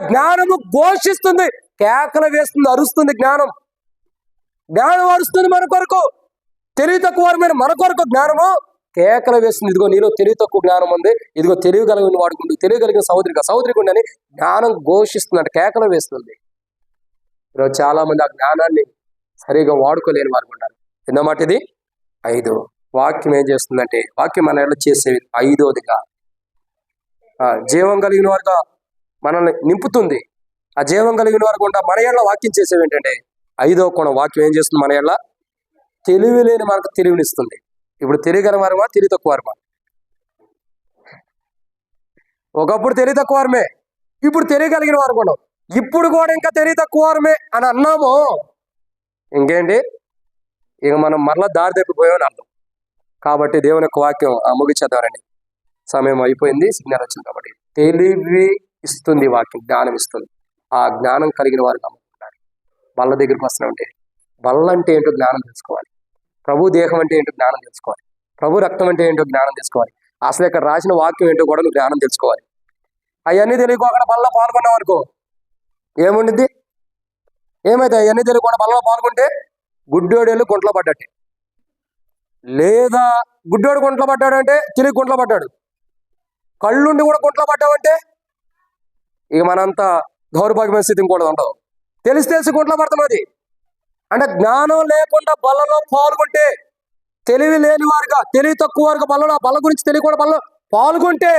జ్ఞానము ఘోషిస్తుంది, కేకలు వేస్తుంది, అరుస్తుంది జ్ఞానం. జ్ఞానం అరుస్తుంది మన కొరకు, తెలివి తక్కువ వారమైన మన కొరకు జ్ఞానము కేకలు వేస్తుంది. ఇదిగో నీలో తెలివి తక్కువ జ్ఞానం ఉంది, ఇదిగో తెలివి కలిగిన వాడుకుంటూ తెలియగలిగిన సహోదరికి ఉండని జ్ఞానం ఘోషిస్తుందంట, కేకలు వేస్తుంది. ఈరోజు చాలా మంది ఆ జ్ఞానాన్ని సరిగా వాడుకోలేని వారు ఉన్నారు. ఎన్నమాట ఇది? 5. వాక్యం ఏం చేస్తుందంటే, వాక్యం మన ఎడల చేసేవి 5వదిగా జీవం కలిగిన వారుగా మనల్ని నింపుతుంది. ఆ జీవం కలిగిన వారు కూడా మన ఎడల వాక్యం చేసేవి ఏంటంటే 5వ కోణం. వాక్యం ఏం చేస్తుంది? మన ఎడల తెలివి లేని మనకు తెలివినిస్తుంది. ఇప్పుడు తెలియగల వారమా, తెలివి తక్కువ వారమా? ఒకప్పుడు తెలివి తక్కువ వారమే, ఇప్పుడు తెలియగలిగిన వారు కూడా. ఇప్పుడు కూడా ఇంకా తెలివి తక్కువ వారమే అని అన్నాము, ఇంకేంటి ఇక మనం మరలా దారి తప్పిపోయామని అర్థం. కాబట్టి దేవుని యొక్క వాక్యం ముగించేద్దామండి, సమయం అయిపోయింది, సిగ్నల్ వచ్చింది. కాబట్టి తెలివి ఇస్తుంది వాక్యం, జ్ఞానం ఇస్తుంది. ఆ జ్ఞానం కలిగిన వారు నమ్ముకుంటారు. బల్ల దగ్గరికి వస్తున్నామంటే బల్ల అంటే ఏంటో జ్ఞానం తెలుసుకోవాలి, ప్రభు దేహం అంటే ఏంటో జ్ఞానం తెలుసుకోవాలి, ప్రభు రక్తం అంటే ఏంటో జ్ఞానం తెలుసుకోవాలి, అసలు ఇక్కడ రాసిన వాక్యం ఏంటో కూడా నువ్వు జ్ఞానం తెలుసుకోవాలి. అవన్నీ తెలియకోకుండా బల్ల పాల్గొన్నావు అనుకో, ఏముండిద్ది? ఏమైతే అవన్నీ తెలియకుండా బల్లలో పాల్గొంటే గుడ్డోడేళ్ళు గుంట్లో పడ్డట్టే. లేదా గుడ్డోడు గుంట్లో పడ్డాడంటే తిరిగి గుంట్లో పడ్డాడు, కళ్ళుండి కూడా గుంట్లో పడ్డావంటే ఇక మనంత దౌర్భాగ్యమైన స్థితి ఇంకోటి ఉండదు. తెలిసి గుంట్లో పడతాం. అది అంటే జ్ఞానం లేకుండా బల్లలో పాల్గొంటే, తెలివి లేని వారుగా, తెలివి తక్కువ వారుగా బల్లలో, బల్ల గురించి తెలియకుండా బల్ల పాల్గొంటే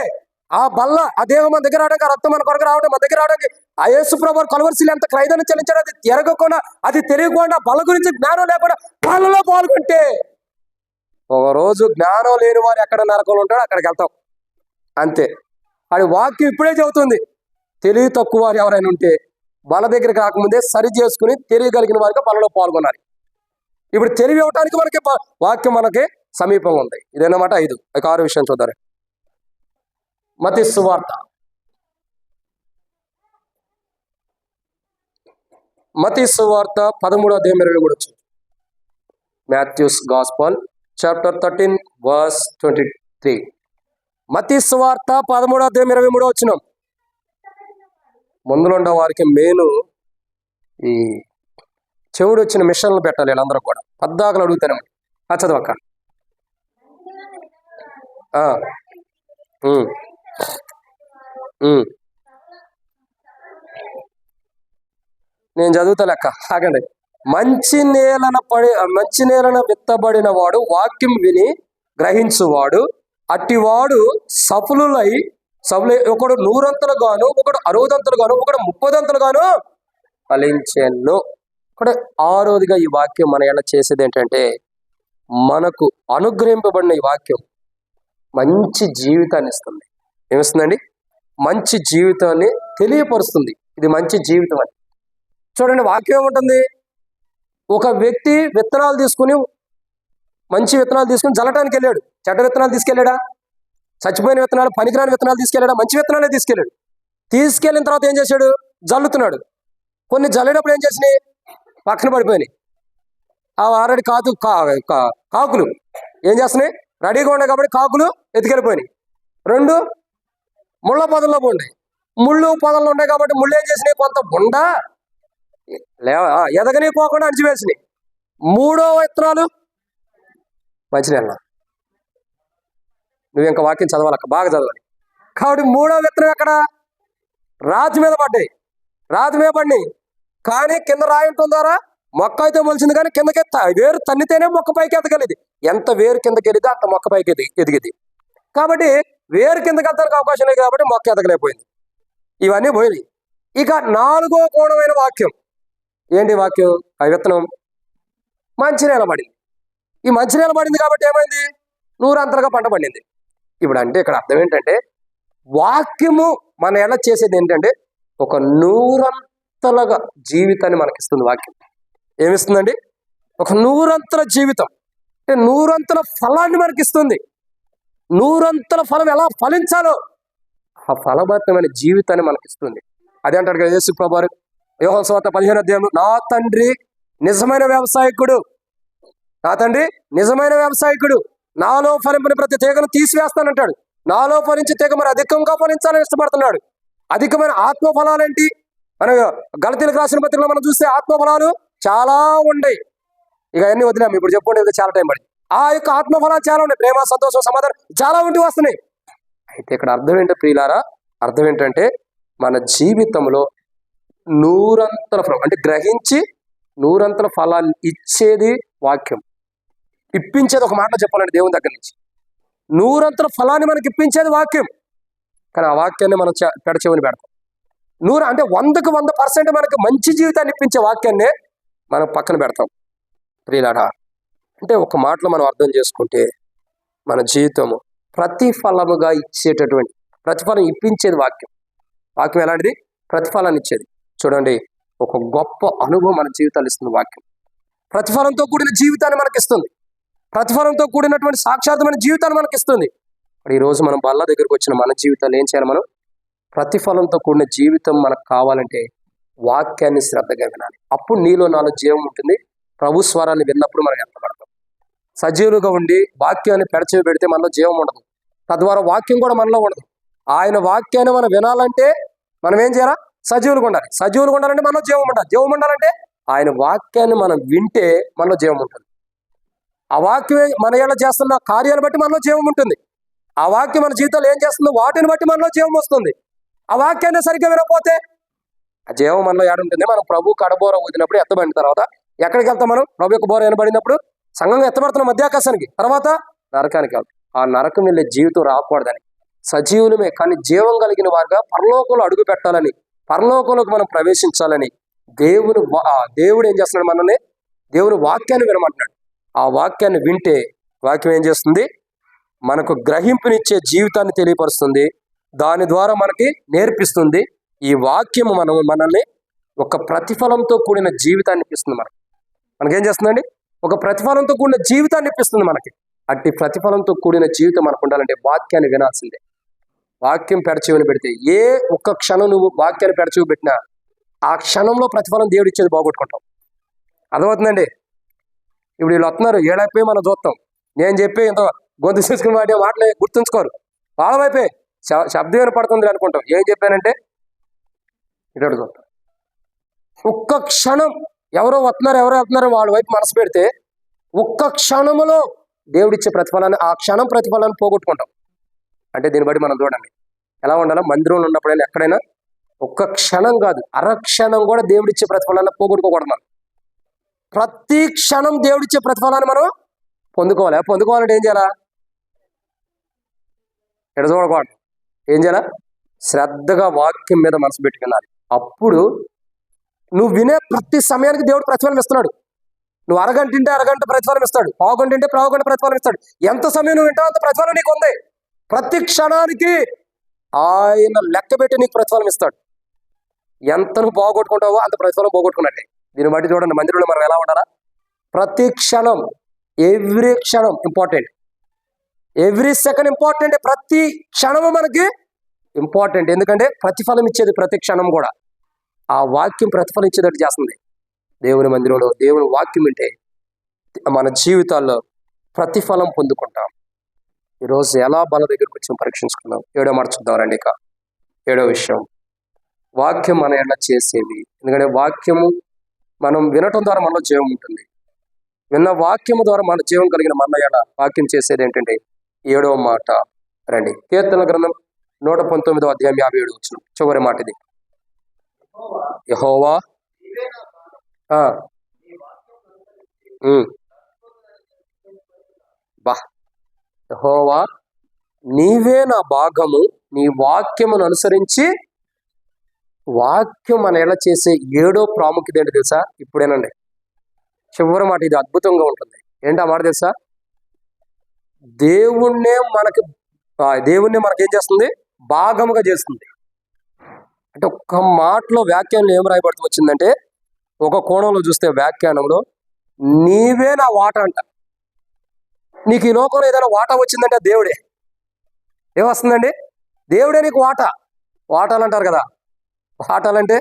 ఆ బల్ల, ఆ దేహం మన దగ్గర రావడానికి, ఆ రక్తం మన కొరకు రావడం, మన దగ్గర రావడానికి ఆ యేసు ప్రభువు కలవరిశిల ఎంత ఖైదాన్ని చెల్లించాడు, అది ఎరగకుండా, అది తెలియకుండా, బల్ల గురించి జ్ఞానం లేకుండా బల్లలో పాల్గొంటే ఒక రోజు జ్ఞానం లేని వారు ఎక్కడ నరకంలో ఉంటాడో అక్కడికి వెళ్తాం. అంతే. అది వాక్యం ఇప్పుడే చెబుతుంది. తెలివి తక్కువ వారు ఎవరైనా ఉంటే బల దగ్గరికి రాకముందే సరి చేసుకుని తెలియగలిగిన వారికి బలలో పాల్గొనాలి. ఇప్పుడు తెలివి ఇవ్వటానికి మనకి వాక్యం మనకి సమీపంగా ఉంది. ఇదేనమాట 5. 6 విషయం చూద్దాం. మత్తయి సువార్త, మత్తయి సువార్త 13వ అధ్యాయం 23 వచ్చింది. Matthew's gospel chapter 13 verse 23. మత్తయి సువార్త 13వ అధ్యాయం 23 వచ్చినాం. ముందులుండే వారికి మేలు ఈ చెవుడు వచ్చిన మిషన్లు పెట్టాలి. వీళ్ళందరూ కూడా పద్దాకలు అడుగుతానే చదవక్క. నేను చదువుతా లెక్క ఆగండి. మంచి నేలన విత్తబడిన వాడు వాక్యం విని గ్రహించువాడు, అట్టివాడు సఫలులై ఒకడు 100 గాను, ఒకడు 60 గాను, ఒకడు 30 గాను ఫలించెను. ఇక్కడ 6వదిగా ఈ వాక్యం మన ఎలా చేసేది ఏంటంటే, మనకు అనుగ్రహింపబడిన ఈ వాక్యం మంచి జీవితాన్ని ఇస్తుంది. ఏమిస్తుందండి? మంచి జీవితాన్ని తెలియపరుస్తుంది. ఇది మంచి జీవితం అని. చూడండి, వాక్యం ఏముంటుంది? ఒక వ్యక్తి విత్తనాలు తీసుకుని, మంచి విత్తనాలు తీసుకుని జల్లటానికి వెళ్ళాడు. చెడ్డ విత్తనాలు తీసుకెళ్ళాడా? చచ్చిపోయిన విత్తనాలు, పనికిరాని విత్తనాలు తీసుకెళ్ళాడా? మంచి విత్తనాలే తీసుకెళ్ళాడు. తీసుకెళ్ళిన తర్వాత ఏం చేశాడు? జల్లుతున్నాడు. కొన్ని జల్లేటప్పుడు ఏం చేసినాయి? పక్కన పడిపోయినాయి. ఆ ఆల్రెడీ కాకులు ఏం చేస్తున్నాయి? రెడీగా ఉన్నాయి కాబట్టి కాకులు ఎత్తుకెళ్ళిపోయినాయి. 2 ముళ్ళ పొదల్లో పోండి. ముళ్ళు పొదల్లో ఉన్నాయి కాబట్టి ముళ్ళు ఏం చేసినాయి? కొంత బుండ ఎదగనిపోకుండా అణిచివేసినాయి. 3వ విత్తనాలు మంచి నెల. నువ్వు ఇంకా వాక్యం చదవాలక్క, బాగా చదవాలి. కాబట్టి 3వ విత్తనం ఎక్కడ? రాతి మీద పడ్డాయి. రాతి మీద పడినాయి కానీ కింద రాయి ఉంటుంది ద్వారా మొక్క అయితే మొలిచింది, కానీ కిందకి వేరు తన్నితేనే మొక్క పైకి ఎదగలిది. ఎంత వేరు కిందకి ఎదిగితే అంత మొక్క పైకి ఎదిగింది. కాబట్టి వేరు కిందకి వెళ్తానికి అవకాశం లేదు కాబట్టి మొక్క ఎదగలేకపోయింది. ఇవన్నీ పోయినాయి. ఇక 4వ కోణమైన వాక్యం ఏంటి? వాక్యం ఆ విత్తనం మంచి నేల పడింది. ఈ మంచి నేల పడింది కాబట్టి ఏమైంది? 100 పంట పండింది. ఇప్పుడు అంటే ఇక్కడ అర్థం ఏంటంటే, వాక్యము మన ఎలా చేసేది ఏంటంటే ఒక 100 జీవితాన్ని మనకిస్తుంది. వాక్యం ఏమిస్తుందండి? ఒక 100 జీవితం, అంటే 100 ఫలాన్ని మనకిస్తుంది. 100 ఫలం ఎలా ఫలించాలో ఆ ఫలభరితమైన జీవితాన్ని మనకిస్తుంది. అదే అంటాడు కదా యేసు ప్రభువు యోహాను సువార్త 15వ అధ్యాయంలో, నా తండ్రి నిజమైన వ్యవసాయకుడు, నా తండ్రి నిజమైన వ్యవసాయకుడు, నాలో ఫలింపని ప్రతి తీగను తీసివేస్తానంటాడు. నాలో ఫలించే తీగ మరి అధికంగా ఫలించాలని ఇష్టపడుతున్నాడు. అధికమైన ఆత్మఫలాలేంటి? మన గలతీలకు రాసిన పత్రికలో మనం చూస్తే ఆత్మఫలాలు చాలా ఉన్నాయి. ఇక అన్నీ వదిలేము. ఇప్పుడు చెప్పుకుంటే చాలా టైం పడింది. ఆ యొక్క ఆత్మఫలాలు చాలా ఉన్నాయి. ప్రేమ, సంతోషం, సమాధానం చాలా ఉండి వస్తున్నాయి. అయితే ఇక్కడ అర్థం ఏంటో ప్రియులారా, అర్థం ఏంటంటే మన జీవితంలో నూరంతల ఫలం అంటే గ్రహించి నూరంతల ఫలాన్ని ఇచ్చేది వాక్యం. ఇప్పించేది ఒక మాటలో చెప్పాలంటే దేవుని దగ్గర నుంచి నూరంతల ఫలాన్ని మనకి ఇప్పించేది వాక్యం. కానీ ఆ వాక్యాన్ని మనం పెడచెవిని పెడతాం. అంటే 100% మనకి మంచి జీవితాన్ని ఇప్పించే వాక్యాన్నే మనం పక్కన పెడతాం. ప్రియులారా, అంటే ఒక మాటలో మనం అర్థం చేసుకుంటే మన జీవితము ప్రతిఫలముగా ఇచ్చేటటువంటి ప్రతిఫలం ఇప్పించేది వాక్యం. వాక్యం ఎలాంటిది? ప్రతిఫలాన్ని ఇచ్చేది. చూడండి, ఒక గొప్ప అనుభవం మన జీవితాలు ఇస్తుంది వాక్యం. ప్రతిఫలంతో కూడిన జీవితాన్ని మనకి ఇస్తుంది. ప్రతిఫలంతో కూడినటువంటి సాక్షాత్మైన జీవితాన్ని మనకి ఇస్తుంది. ఈరోజు మనం బల్ల దగ్గరకు వచ్చిన మన జీవితాలు ఏం చేయాలి? మనం ప్రతిఫలంతో కూడిన జీవితం మనకు కావాలంటే వాక్యాన్ని శ్రద్ధగా వినాలి. అప్పుడు నీలో నాలో జీవం ఉంటుంది. ప్రభు స్వరాన్ని విన్నప్పుడు మనం ఎత్తబడతాం. సజీవులుగా ఉండి వాక్యాన్ని పెడచెవి పెడితే మనలో జీవం ఉండదు. తద్వారా వాక్యం కూడా మనలో ఉండదు. ఆయన వాక్యాన్ని మనం వినాలంటే మనం ఏం చేయాలా? సజీవులుగా ఉండాలి. సజీవులుగా ఉండాలంటే మనలో జీవం ఉండాలి. జీవం ఉండాలంటే ఆయన వాక్యాన్ని మనం వింటే మనలో జీవం ఉంటుంది. ఆ వాక్యమే మన ఏళ్ళ చేస్తున్న కార్యాలు బట్టి మనలో జీవం ఉంటుంది. ఆ వాక్యం మన జీవితంలో ఏం చేస్తుందో వాటిని బట్టి మనలో జీవం వస్తుంది. ఆ వాక్యాన్ని సరిగ్గా వినకపోతే ఆ జీవం మనలో ఏడుంటుంది. మనం ప్రభు కడబోర ఊదినప్పుడు ఎత్తబడిన తర్వాత ఎక్కడికి వెళ్తాం? మనం ప్రభు యొక్క బోర వినబడినప్పుడు సంఘంగా ఎత్తబడుతున్నాం మధ్యాకాశానికి, తర్వాత నరకానికి వెళ్తాం. ఆ నరకం వెళ్ళే జీవితం రాకూడదని సజీవులమే కానీ జీవం కలిగిన వారుగా పరలోకంలో అడుగు పెట్టాలని, పరలోకంలోకి మనం ప్రవేశించాలని దేవుడు ఏం చేస్తున్నాడు? మనల్ని దేవుని వాక్యాన్ని వినమంటున్నాడు. ఆ వాక్యాన్ని వింటే వాక్యం ఏం చేస్తుంది? మనకు గ్రహింపునిచ్చే జీవితాన్ని తెలియపరుస్తుంది. దాని ద్వారా మనకి నేర్పిస్తుంది. ఈ వాక్యము మనల్ని ఒక ప్రతిఫలంతో కూడిన జీవితాన్ని ఇప్పిస్తుంది. మనకేం చేస్తుందండి? ఒక ప్రతిఫలంతో కూడిన జీవితాన్ని ఇప్పిస్తుంది మనకి. అట్టి ప్రతిఫలంతో కూడిన జీవితం మనకు ఉండాలంటే వాక్యాన్ని వినాల్సిందే. వాక్యం పెడచెవిని పెడితే ఏ ఒక్క క్షణం నువ్వు వాక్యాన్ని పెడచెవి పెట్టినా ఆ క్షణంలో ప్రతిఫలం దేవుడు ఇచ్చేది బాగొట్టుకుంటాం. అర్థమవుతుందండి? ఇప్పుడు వీళ్ళు వస్తున్నారు, ఏడైపోయి మనం చూస్తాం. నేను చెప్పి ఇంత గొంతు చేసుకుని మాటలు గుర్తుంచుకోరు. వాళ్ళ వైపే శబ్దం వినపడుతుంది అనుకుంటాం. ఏం చెప్పానంటే ఇటు చూస్తాం. ఒక్క క్షణం ఎవరో వెళ్తున్నారు వాళ్ళ వైపు మనసు పెడితే ఒక్క క్షణములో దేవుడిచ్చే ప్రతిఫలాన్ని, ఆ క్షణం ప్రతిఫలాన్ని పోగొట్టుకుంటాం. అంటే దీన్ని బట్టి మనం చూడండి ఎలా ఉండాలో. మందిరంలో ఉన్నప్పుడైనా ఎక్కడైనా ఒక్క క్షణం కాదు, అరక్షణం కూడా దేవుడిచ్చే ప్రతిఫలాన్ని పోగొట్టుకోకూడదు. మనం ప్రతి క్షణం దేవుడిచ్చే ప్రతిఫలాన్ని మనం పొందుకోవాలి. పొందుకోవాలంటే ఏం చేయాలా? ఎడ చూడకూడదు. ఏం చేయాలా? శ్రద్ధగా వాక్యం మీద మనసు పెట్టుకున్నాలి. అప్పుడు నువ్వు వినే ప్రతి సమయానికి దేవుడు ప్రతిఫలం ఇస్తున్నాడు. నువ్వు అరగంట తింటే అరగంట ప్రతిఫలం ఇస్తాడు. పావుగంట తింటే పావుగంట ప్రతిఫలం ఇస్తాడు. ఎంత సమయం నువ్వు వింటావు అంత ప్రతిఫలం నీకు ఉంది. ప్రతి క్షణానికి ఆయన లెక్క పెట్టి నీకు ప్రతిఫలం ఇస్తాడు. ఎంత నువ్వు పోగొట్టుకుంటావో అంత ప్రతిఫలం పోగొట్టుకున్నట్టే. దీన్ని బట్టి చూడండి, మందిరంలో మనం ఎలా ఉండాలా? ప్రతి క్షణం, ఎవ్రీ క్షణం ఇంపార్టెంట్, ఎవ్రీ సెకండ్ ఇంపార్టెంట్. ప్రతి క్షణము మనకి ఇంపార్టెంట్. ఎందుకంటే ప్రతిఫలం ఇచ్చేది ప్రతి క్షణం కూడా ఆ వాక్యం ప్రతిఫలం ఇచ్చేటట్టు చేస్తుంది. దేవుని మందిరంలో దేవుని వాక్యం వింటే మన జీవితాల్లో ప్రతిఫలం పొందుకుంటాం. ఈరోజు ఎలా బల దగ్గరకు వచ్చి పరీక్షించుకున్నాం. 7వ మాట చూద్దాం రండి. ఇక 7వ విషయం, వాక్యం మన ఎలా చేసేది. ఎందుకంటే వాక్యము మనం వినటం ద్వారా మనలో జీవం ఉంటుంది. విన్న వాక్యము ద్వారా మన జీవం కలిగిన మన ఎలా వాక్యం చేసేది ఏంటంటే 7వ మాట రండి. కీర్తన గ్రంథం 119వ అధ్యాయం 57 వచనం చివరి మాట ఇది. యెహోవా యెహోవా నీవే నా భాగము, నీ వాక్యమును అనుసరించి. వాక్యం మన ఎలా చేసే 7వ ప్రాముఖ్యత ఏంటి తెలుసా? ఇప్పుడేనండి చివరి మాట, ఇది అద్భుతంగా ఉంటుంది. ఏంటి ఆ మాట తెలుసా? దేవుణ్ణి మనకేం చేస్తుంది? భాగముగా చేస్తుంది. అంటే ఒక్క మాటలో వ్యాఖ్యానంలో ఏం రాయబడుతూ వచ్చిందంటే, ఒక కోణంలో చూస్తే వ్యాఖ్యానంలో నీవే నా వాట అంట. నీకు ఈ లోకంలో ఏదైనా వాటా వచ్చిందంటే దేవుడే. ఏమొస్తుందండి? దేవుడే నీకు వాటా. వాటాలు అంటారు కదా. వాటాలంటే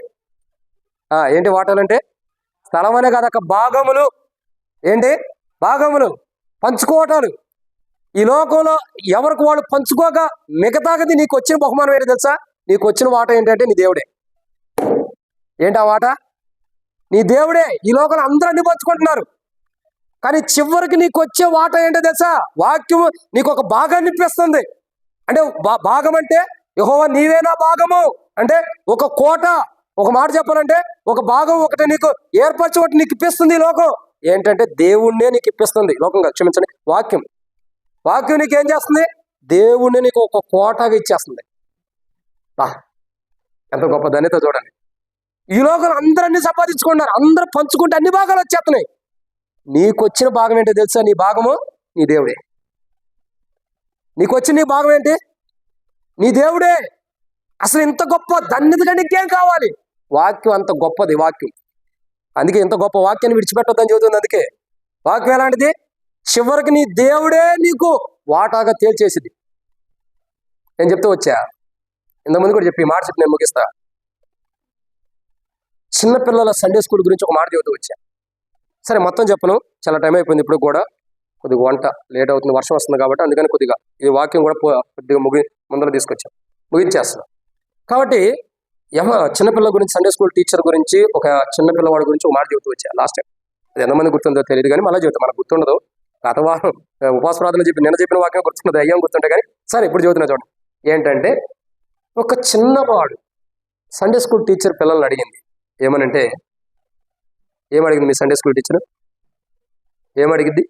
ఏంటి? వాటాలంటే స్థలం అనే కాదక్క, భాగములు. ఏంటి? భాగములు, పంచుకోవటాలు. ఈ లోకంలో ఎవరికి వాళ్ళు పంచుకోక మిగతాగది నీకు వచ్చిన బహుమానం ఏంటి తెలుసా? నీకు వచ్చిన వాట ఏంటంటే నీ దేవుడే. ఏంటి ఆ వాట? నీ దేవుడే. ఈ లోకంలో అందరూ అన్ని పంచుకుంటున్నారు. కానీ చివరికి నీకు వచ్చే వాట ఏంటో తెలుసా? వాక్యం నీకు ఒక భాగాన్ని ఇప్పిస్తుంది. అంటే భాగం అంటే యెహోవా నీవేనా భాగము అంటే ఒక కోట. ఒక మాట చెప్పాలంటే ఒక భాగం ఒకటి నీకు ఏర్పరచి ఒకటి నీకు ఇప్పిస్తుంది ఈ లోకం. ఏంటంటే దేవుణ్ణే నీకు ఇప్పిస్తుంది లోకంగా, క్షమించండి, వాక్యం. వాక్యం నీకు ఏం చేస్తుంది? దేవుణ్ణి నీకు ఒక కోటగా ఇచ్చేస్తుంది. ఎంత గొప్ప ధన్యత చూడండి. ఈ లోకం అందరూ సంపాదించుకుంటున్నారు, అందరూ పంచుకుంటే అన్ని భాగాలు వచ్చేస్తున్నాయి. నీకు వచ్చిన భాగం ఏంటో తెలుసా? నీ భాగము నీ దేవుడే. నీకు వచ్చిన నీ భాగం ఏంటి? నీ దేవుడే. అసలు ఇంత గొప్ప ధన్యత కంటే ఇంకేం కావాలి? వాక్యం అంత గొప్పది వాక్యం. అందుకే ఇంత గొప్ప వాక్యాన్ని విడిచిపెట్టొద్దని చెబుతుంది. అందుకే వాక్యం ఎలాంటిది? చివరికి నీ దేవుడే నీకు వాటాగా తేల్చేసింది. నేను చెప్తూ వచ్చా, ఇంతకుముందు కూడా చెప్పి మాట చెప్పి నేను ముగిస్తా. చిన్నపిల్లల సండే స్కూల్ గురించి ఒక మాట చెబుతూ వచ్చా. సరే మొత్తం చెప్పను, చాలా టైం అయిపోయింది. ఇప్పుడు కూడా కొద్దిగా వంట లేట్ అవుతుంది, వర్షం వస్తుంది కాబట్టి అందుకని కొద్దిగా ఈ వాక్యం కూడా కొద్దిగా ముందర తీసుకొచ్చాం, ముగించేస్తున్నాం. కాబట్టి చిన్నపిల్లల గురించి, సండే స్కూల్ టీచర్ గురించి, ఒక చిన్నపిల్లవాడి గురించి ఒక మాట చెబుతూ వచ్చా లాస్ట్ టైం. అది ఎంతమంది గుర్తుందో తెలియదు కానీ మళ్ళీ చెబుతా. మనకు గుర్తుండదు, గత వారం ఉపవాస ప్రార్థన చెప్పి నిన్న చెప్పిన వాక్యం గుర్తున్నది, అయ్యాం గుర్తుంటే కానీ సరే ఇప్పుడు చెబుతున్నా చూడండి. ఏంటంటే ఒక చిన్నవాడు సండే స్కూల్ టీచర్ పిల్లల్ని అడిగింది. ఏమనంటే ఏమడిగింది మీ సండే స్కూల్ టీచర్? ఏమడిగిద్ది?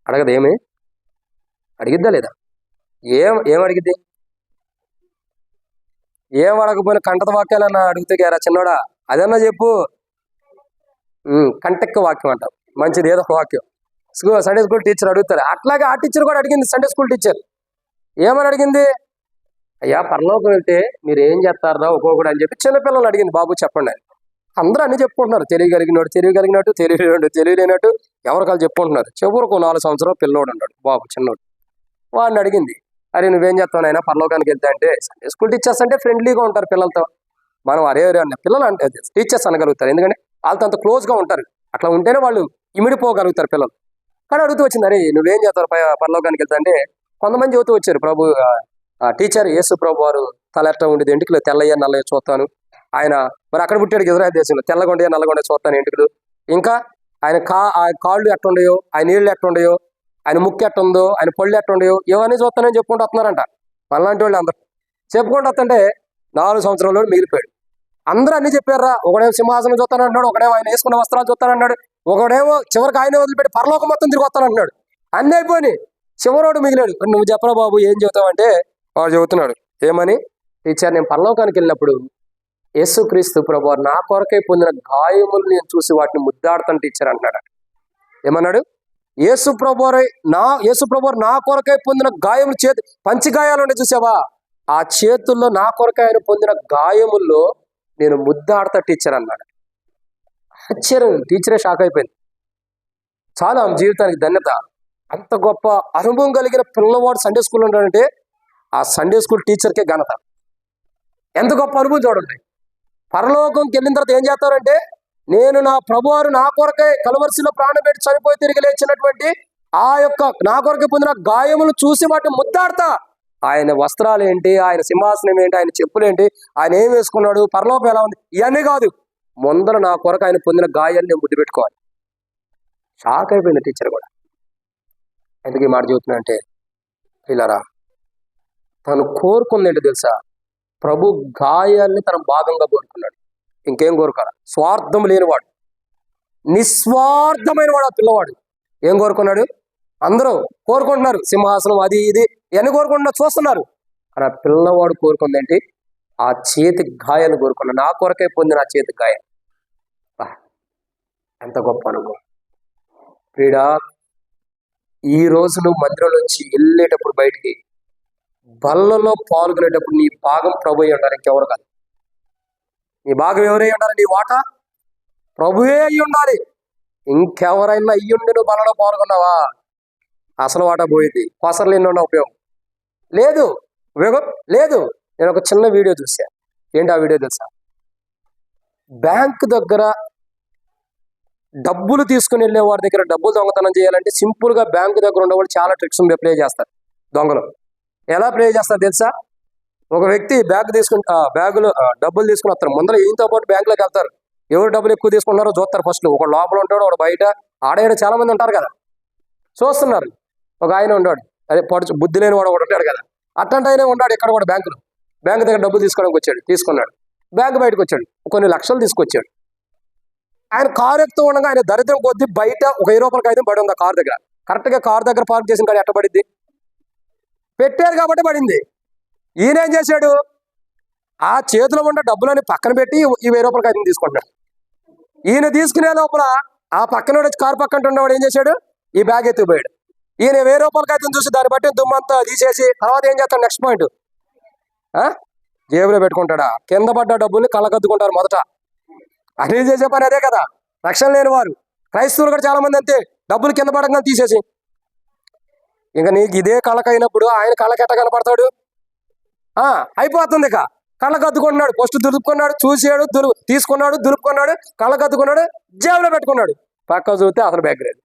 అడగదు, ఏమి అడిగిద్దా లేదా? ఏమడిగిద్ది? ఏం అడగపోయినా కంటత వాక్యాలన్నా అడిగితే గారా చిన్నోడా అదన్నా చెప్పు. కంటెక్క వాక్యం అంటారు, మంచిది ఏదో వాక్యం. సండే స్కూల్ టీచర్ అడుగుతారు. అట్లాగే ఆ టీచర్ కూడా అడిగింది, సండే స్కూల్ టీచర్. ఏమని అడిగింది? అయ్యా పరలోకం వెళ్తే మీరు ఏం చేస్తారా ఒక్కొక్కడు అని చెప్పి చిన్నపిల్లలు అడిగింది. బాబు చెప్పండి. అందరూ అన్ని చెప్పుకుంటున్నారు, తెలియగలిగినట్టు తెలియలేనట్టు ఎవరికాలు చెప్పుకుంటున్నారు. చివరికి 4 సంవత్సరాలు పిల్లోడు అన్నాడు, బాబు చిన్నోడు. వాడిని అడిగింది, అరే నువ్వేం చేస్తావు నాయనా పరలోకానికి వెళ్తే అంటే? సండే స్కూల్ టీచర్స్ అంటే ఫ్రెండ్లీగా ఉంటారు పిల్లలతో. మనం అరే అన్న పిల్లలు అంటే టీచర్స్ అనగలుగుతారు, ఎందుకంటే వాళ్ళతో అంత క్లోజ్గా ఉంటారు. అట్లా ఉంటేనే వాళ్ళు ఇమిడిపోగలుగుతారు పిల్లలు. కానీ అడుగుతూ వచ్చింది, అరే నువ్వేం చేస్తారు పరలోకానికి వెళ్తా అంటే? కొంతమంది చెబుతూ వచ్చారు, ప్రభు టీచర్ యేసు ప్రభు వారు తల ఎట్లా ఉండేది, ఎంటికలు తెల్లయ్య నల్లయ్య చూస్తాను. ఆయన మరి అక్కడ పుట్టాడు ఇజ్రాయెల్ దేశంలో, తెల్లగొండ నల్లగొండ చూస్తాను ఎంటికలు. ఇంకా ఆయన కాళ్ళు ఎట్టుండయో, ఆయన నీళ్ళు ఎట్టుండయో, ఆయన ముక్కు ఎట్టుందో, ఆయన పళ్ళు ఎట్టుండయో, ఇవన్నీ చూస్తానని చెప్పుకుంటూ వస్తున్నారంట. మనలాంటి వాళ్ళు అందరూ చెప్పుకుంటూ వస్తుంటే 4 సంవత్సరాల్లో మిగిలిపోయాడు. అందరూ అన్ని చెప్పారా? ఒకడేమో సింహాసనం చూస్తానంటున్నాడు, ఒకడేమో ఆయన వేసుకున్న వస్త్రాలు చూస్తానన్నాడు, ఒకడేమో చివరికి ఆయన వదిలిపెట్టి పరలోకం మొత్తం తిరిగి వస్తానంటున్నాడు. అన్నీ అయిపోయినాయి, చివరోడు మిగిలాడు. నువ్వు చెప్పరా బాబు ఏం చెబుతావంటే వాడు చెబుతున్నాడు, ఏమని? టీచర్ నేను పరలోకానికి వెళ్ళినప్పుడు యేసుక్రీస్తు ప్రభు నా కొరకై పొందిన గాయములు నేను చూసి వాటిని ముద్దాడుతాను టీచర్ అంటున్నాడు. ఏమన్నాడు? యేసు ప్రభు నా కొరకై పొందిన గాయములు, చేతి పంచి గాయాలు ఉండే చూసావా, ఆ చేతుల్లో నా కొరకై ఆయన పొందిన గాయముల్లో నేను ముద్దాడతా టీచర్ అన్నాడు. ఆశ్చర్యం, టీచరే షాక్ అయిపోయింది. చాలా ఆమె జీవితానికి ధన్యత. అంత గొప్ప అనుభవం కలిగిన పిల్లవాడు సండే స్కూల్ ఉంటాడంటే ఆ సండే స్కూల్ టీచర్కే ఘనత. ఎంత గొప్ప అనుభవం చూడండి. పరలోకంకి వెళ్ళిన తర్వాత ఏం చేస్తారంటే, నేను నా ప్రభువారు నా కొరకై కలువరిశిలో ప్రాణం పెట్టి చనిపోయి తిరిగి లేచినటువంటి ఆ యొక్క నా కొరకై పొందిన గాయములు చూసి వాటిని ముద్దాడతా. ఆయన వస్త్రాలు ఏంటి, ఆయన సింహాసనం ఏంటి, ఆయన చెప్పులేంటి, ఆయన ఏం వేసుకున్నాడు, పరలోకం ఎలా ఉంది, ఇవన్నీ కాదు, ముందర నా కొరకు ఆయన పొందిన గాయాన్ని నేను ముద్దు పెట్టుకోవాలి. షాక్ అయిపోయింది టీచర్ కూడా. ఎందుకు ఈ మాట చెబుతున్నా అంటే, పిల్లరా తను కోరుకుందేంటి తెలుసా? ప్రభు గాయాల్ని తన భాగంగా కోరుకున్నాడు. ఇంకేం కోరుకోరా? స్వార్థం లేనివాడు, నిస్వార్థమైన వాడు ఆ పిల్లవాడు. ఏం కోరుకున్నాడు? అందరూ కోరుకుంటున్నారు, సింహాసనం అది ఇది ఇవన్నీ కోరుకుంటున్నారు, చూస్తున్నారు. కానీ ఆ పిల్లవాడు కోరుకుందేంటి? ఆ చేతి గాయాన్ని కోరుకున్నాడు. నా కొరకై పొందిన ఆ చేతి గాయం. ఎంత గొప్ప అనుభవం. ప్రియుడా, ఈ రోజు నువ్వు మందిరం నుంచి వెళ్ళేటప్పుడు బయటికి బల్లలో పాల్గొనేటప్పుడు నీ భాగం ప్రభు అయి ఉండాలి, ఇంకెవరు కాదు. నీ భాగం ఎవరై ఉండాలి? నీ వాటా ప్రభువే అయి ఉండాలి. ఇంకెవరైనా అయ్యుండి నువ్వు బలలో పాల్గొన్నావా, అసలు వాటా పోయింది. కొసలు ఎన్నున్న ఉపయోగం లేదు. నేను ఒక చిన్న వీడియో చూసా. ఏంటి ఆ వీడియో తెలుసా? బ్యాంక్ దగ్గర డబ్బులు తీసుకుని వెళ్ళే వాడి దగ్గర డబ్బులు దొంగతనం చేయాలంటే సింపుల్గా బ్యాంకు దగ్గర ఉన్నవాళ్ళు చాలా ట్రిక్స్ ప్లే చేస్తారు. దొంగలు ఎలా ప్లే చేస్తారు తెలుసా? ఒక వ్యక్తి బ్యాగులో డబ్బులు తీసుకుని వస్తారు. ముందర ఈయనతో పాటు బ్యాంకులోకి వెళ్తారు. ఎవరు డబ్బులు ఎక్కువ తీసుకుంటున్నారో చూస్తారు ఫస్ట్. ఒక లోపల ఉంటాడు, ఒక బయట, ఆడేడు చాలా మంది ఉంటారు కదా, చూస్తున్నారు. ఒక ఆయన ఉన్నాడు, అదే పడుచు బుద్ధి లేని వాడు ఒకటి ఉంటాడు కదా, అట్లాంటి ఆయన ఉన్నాడు ఇక్కడ కూడా బ్యాంకు దగ్గర డబ్బులు తీసుకోవడానికి వచ్చాడు, తీసుకున్నాడు. బ్యాంకు బయటకు వచ్చాడు, కొన్ని లక్షలు తీసుకొచ్చాడు. ఆయన కారు ఎక్కుతూ ఉండగా ఆయన దరిద్రం కొద్దీ బయట ఒక 1000 రూపాయల కాగితం పడి ఉంది ఆ కారు దగ్గర. కరెక్ట్గా కారు దగ్గర పార్క్ చేసిన కాడ ఎట్ట పడింది? పెట్టారు కాబట్టి పడింది. ఈయన ఏం చేశాడు? ఆ చేతిలో ఉన్న డబ్బులని పక్కన పెట్టి ఈ 1000 రూపాయల కాగితం తీసుకుంటున్నాడు. ఈయన తీసుకునే లోపల ఆ పక్కన కారు పక్కన ఉన్నవాడు ఏం చేశాడు? ఈ బ్యాగ్ ఎత్తిపోయాడు. ఈయన 1000 రూపాయల కాగితం చూసి దాన్ని బట్టి దుమ్మంతా తీసేసి తర్వాత ఏం చేస్తాడు? నెక్స్ట్ పాయింట్, జేబులో పెట్టుకుంటాడా? కింద పడ్డ డబ్బుల్ని కళ్ళకద్దుకుంటారు మొదట. అన్ని చేసే పని అదే కదా. రక్షణ లేని వారు క్రైస్తవులు కూడా చాలా మంది అంతే, డబ్బులు కింద పడగానే తీసేసి. ఇంకా నీకు ఇదే కళ్ళకైనప్పుడు ఆయన కళ్ళకెట్ట కనపడతాడు? అయిపోతుంది. ఇక కళ్ళకద్దుకుంటున్నాడు, ఫస్ట్ దులుపుకున్నాడు, చూసాడు, తీసుకున్నాడు, దులుపుకున్నాడు, కళ్ళకద్దుకున్నాడు, జేబులో పెట్టుకున్నాడు. పక్క చూస్తే అసలు బ్యాగ్ లేదు,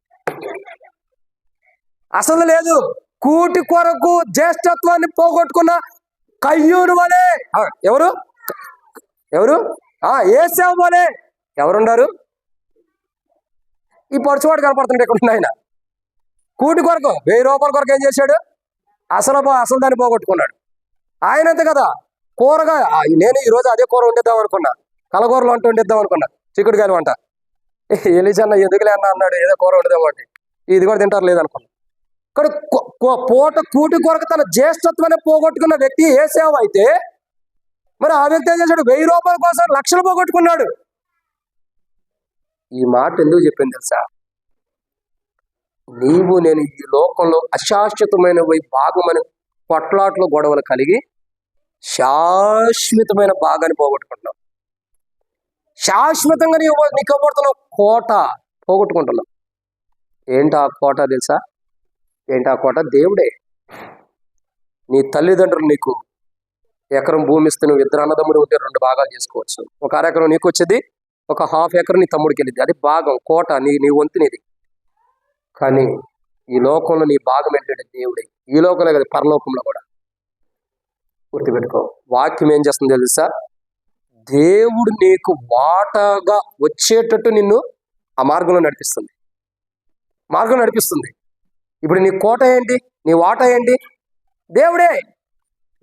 అసలు లేదు. కూటి కొరకు జ్యేష్ఠత్వాన్ని పోగొట్టుకున్న కయ్యూరు వలే ఎవరు ఏసేవు వలే ఎవరున్నారు? ఈ పడుచువాడు కనపడుతుంటే ఇక్కడ ఆయన కూటి కొరకు 1000 రూపాయల కొరకు ఏం చేశాడు? అసలు దాన్ని పోగొట్టుకున్నాడు. ఆయన అంతే కదా. కూరగా నేను ఈరోజు అదే కూర వండిద్దాం అనుకున్నా, కలగూరలు వంట వండిద్దాం అనుకున్నా, చిక్కుడుకాయలు వంట. ఎలిజన్న ఎందుకులే అన్న అన్నాడు, ఏదో కూర వండిద్దాం అంటే ఇది కూడా తింటారు లేదనుకున్నా. ఇక్కడ కూటి కొరకు తన జ్యేష్ఠత్వాన్ని పోగొట్టుకున్న వ్యక్తి ఏసేవు అయితే, మరి ఆ వ్యక్తి ఏం చేశాడు? 1000 రూపాయల కోసం లక్షలు పోగొట్టుకున్నాడు. ఈ మాట ఎందుకు చెప్పింది తెలుసా? నీవు నేను ఈ లోకంలో అశాశ్వతమైన భాగమని కొట్లాట్లు గొడవలు కలిగి శాశ్వతమైన భాగాన్ని పోగొట్టుకుంటున్నావు. శాశ్వతంగా నీకు ఇవ్వబడుతున్న కోట పోగొట్టుకుంటున్నావు. ఏంటి ఆ కోట తెలుసా? ఏంటి ఆ కోట? దేవుడే. నీ తల్లిదండ్రులు నీకు ఎకరం భూమి ఇస్తే నువ్వు 2 అన్నదమ్ముడు ఉంటే 2 భాగాలు చేసుకోవచ్చు. ఒక అరెకరం నీకు వచ్చేది, ఒక 1/2 ఎకరం నీ తమ్ముడికి వెళ్ళింది. అది భాగం, కోట, నీ వంతునిది. కానీ ఈ లోకంలో నీ భాగం ఏంటంటే దేవుడే. ఈ లోకంలో కదా, పరలోకంలో కూడా. గుర్తుపెట్టుకో. వాక్యం ఏం చేస్తుంది తెలుసా? దేవుడు నీకు వాటాగా వచ్చేటట్టు నిన్ను ఆ మార్గంలో నడిపిస్తుంది. ఇప్పుడు నీ కోట ఏంటి? నీ వాటా ఏంటి? దేవుడే.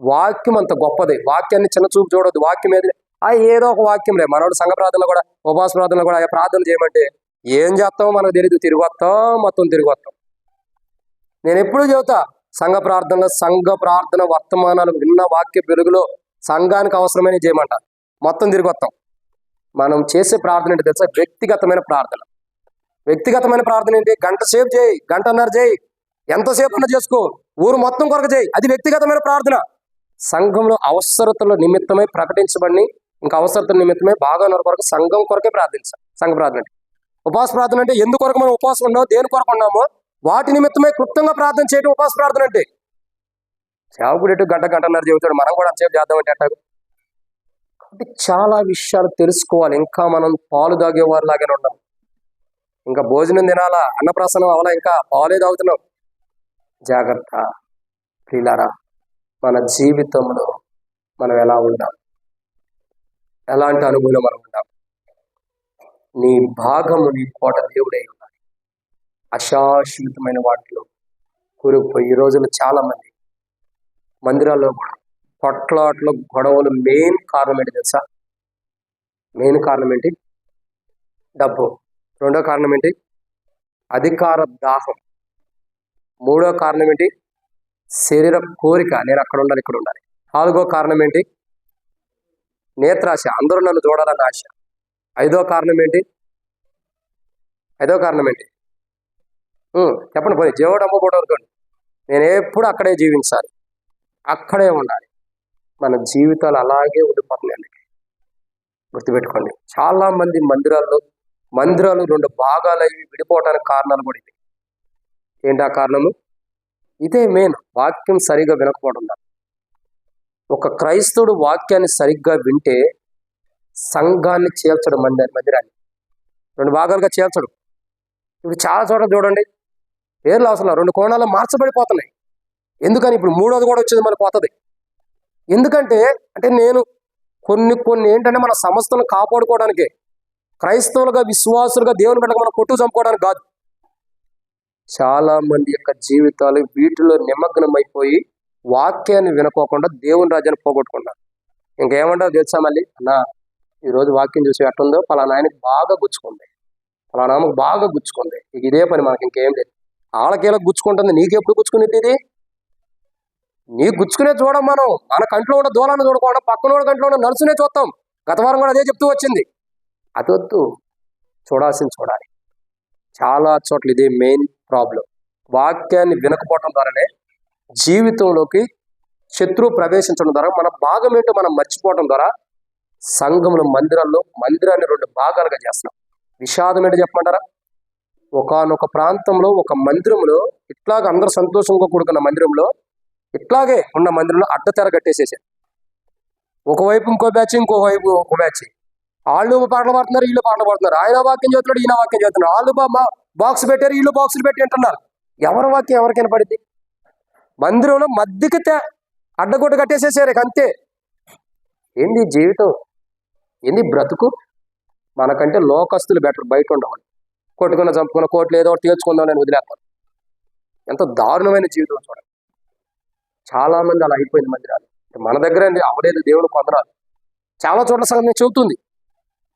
వాక్యం అంత గొప్పది. వాక్యాన్ని చిన్న చూపు చూడొద్దు. వాక్యం ఏదో ఒక వాక్యం లే. మనోడు సంఘ ప్రార్థనలో కూడా, ఉపవాస ప్రార్థనలో కూడా ప్రార్థన చేయమంటే ఏం చేస్తామో మనకు తెలియదు. తిరిగి వస్తాం. నేను ఎప్పుడు చెబుతా, సంఘ ప్రార్థన వర్తమానాలు విన్న వాక్య వెలుగులో సంఘానికి అవసరమైన చేయమంట. మొత్తం తిరిగి వస్తాం. మనం చేసే ప్రార్థన ఏంటి తెలుసా? వ్యక్తిగతమైన ప్రార్థన. వ్యక్తిగతమైన ప్రార్థన ఏంటి? గంట సేపు చేయి, గంటన్నర చేయి, ఎంతసేపు అన్నా చేసుకో, ఊరు మొత్తం కొరకు చేయి. అది వ్యక్తిగతమైన ప్రార్థన. సంఘంలో అవసరతల నిమిత్తమై ప్రకటించబడి, ఇంకా అవసరతల నిమిత్తమై బాగా కొరకు సంఘం కొరకే ప్రార్థించాలి. సంఘ ప్రార్థన అంటే. ఉపవాస ప్రార్థన అంటే ఎందుకొరకు మనం ఉపవాసం ఉన్నామో, దేని కొరకు ఉన్నామో వాటి నిమిత్తమై క్లుప్తంగా ప్రార్థన చేయడం ఉపవాస ప్రార్థన అంటే. సేవకుడు ఎటు గంటన్నర చెబుతాడు, మనం కూడా అంతసేపు చేద్దామంటే అట్టాగు. కాబట్టి చాలా విషయాలు తెలుసుకోవాలి. ఇంకా మనం పాలు తాగేవారిలాగానే ఉన్నాం. ఇంకా భోజనం తినాలా, అన్నప్రాసనం అవ్వాలా, ఇంకా పాలే తాగుతున్నాం. జాగ్రత్త ప్రియులారా. మన జీవితంలో మనం ఎలా ఉండాలి, ఎలాంటి అనుభూతిలో మనం ఉండాలి? నీ భాగము, నీ కోట దేవుడే ఉండాలి. అశాశ్వతమైన వాటిలో కూరుకుపోయి ఈ రోజుల్లో చాలా మంది మందిరాల్లో కూడా కొట్లాట్లు, గొడవలు మెయిన్ కారణం ఏంటి తెలుసా? మెయిన్ కారణం ఏంటి? డబ్బు. రెండో కారణం ఏంటి? అధికార దాహం. మూడో కారణం ఏంటి? శరీర కోరిక, నేను అక్కడ ఉండాలి, ఇక్కడ ఉండాలి. 4వ కారణం ఏంటి? నేత్రాశ, అందరూ నన్ను చూడాలన్న ఆశ. 5వ కారణం ఏంటి? చెప్పండి పోనీ. దేవుడు అమ్మకూడదు అనుకోండి. నేను ఎప్పుడు అక్కడే జీవించాలి, అక్కడే ఉండాలి. మన జీవితాలు అలాగే ఉండిపోతున్నాయి. గుర్తుపెట్టుకోండి. చాలా మంది మందిరాలు 2 భాగాలు అవి విడిపోవడానికి కారణాలు కూడా ఇవి. ఏంటి ఆ కారణము? ఇదే మెయిన్. వాక్యం సరిగ్గా వినకపోవడం. ఒక క్రైస్తవుడు వాక్యాన్ని సరిగ్గా వింటే సంఘాన్ని చేల్చడు, మందిరాన్ని 2 భాగాలుగా చేల్చడు. ఇప్పుడు చాలా చోట్ల చూడండి, పేర్లు అవసరం 2 కోణాలు మార్చబడిపోతున్నాయి. ఎందుకని? ఇప్పుడు 3వది కూడా వచ్చేది మనకు పోతుంది. ఎందుకంటే నేను కొన్ని ఏంటంటే మన సంస్థలను కాపాడుకోవడానికే. క్రైస్తవులుగా విశ్వాసులుగా దేవుని బిడ్డగా మనం కొట్టు చంపుకోవడానికి కాదు. చాలా మంది యొక్క జీవితాలు వీటిలో నిమగ్నమైపోయి వాక్యాన్ని వినుకోకుండా దేవుని రాజ్యాన్ని పోగొట్టుకున్నారు. ఇంకేమంటారు తెలుసా? మళ్ళీ అన్నా ఈరోజు వాక్యం చూసి ఎట్టుందో పలానా ఆయనకి బాగా గుచ్చుకుంది, పలానా ఆమెకు బాగా గుచ్చుకుంది, ఇదే పని, మనకి ఇంకేం లేదు. వాళ్ళకేలా గుచ్చుకుంటుంది, నీకెప్పుడు గుచ్చుకునేది? ఇది నీకు గుచ్చుకునే చూడం. మన కంట్లో ఉన్న దూలాన్ని చూడకుండా పక్కన వాడి కంట్లో ఉన్న నలుసునే చూస్తాం. గత వారం కూడా అదే చెప్తూ వచ్చింది. అది వద్దు, చూడాల్సింది చూడాలి. చాలా చోట్ల ఇదే మెయిన్ ప్రాబ్లం. వాక్యాన్ని వినకపోవటం ద్వారానే జీవితంలోకి శత్రువు ప్రవేశించడం ద్వారా మన భాగం ఏంటో మనం మర్చిపోవడం ద్వారా సంఘంలో మందిరాన్ని 2 భాగాలుగా చేస్తున్నాం. విషాదం ఏంటో చెప్పమంటారా? ఒకానొక ప్రాంతంలో ఒక మందిరంలో ఇట్లాగ అందరూ సంతోషంగా కూడుకున్న మందిరంలో ఇట్లాగే ఉన్న మందిరంలో అడ్డతెర కట్టేసేసారు. ఒకవైపు ఇంకో బ్యాచ్, ఇంకోవైపు ఒక బ్యాచ్. వాళ్ళు పాటలు పాడుతున్నారు, వీళ్ళు పాటలు పాడుతున్నారు. ఆయన వాక్యం చదువుతున్నాడు, ఈయన వాక్యం చదువుతున్నాడు. వాళ్ళు బాక్స్ పెట్టారు, వీళ్ళు బాక్సులు పెట్టి అంటున్నారు. ఎవరి వాక్యం ఎవరికైనా పడింది? మందిరంలో మధ్యకి అడ్డగొట్టు కట్టేసేసారు. అంతే. ఏంది జీవితం? ఏంది బ్రతుకు? మనకంటే లోకస్తులు బెటర్, బయట ఉండవాలి. కొట్టుకున్న చంపుకున్న కోట్లు ఏదో ఒకటి తీర్చుకుందాం నేను వదిలేస్తాను. ఎంత దారుణమైన జీవితం చూడండి. చాలా మంది అలా అయిపోయింది మందిరాలు. మన దగ్గర అవలేదు, దేవుడు కొందనాలు. చాలా చోట్ల సంగతి చెబుతుంది.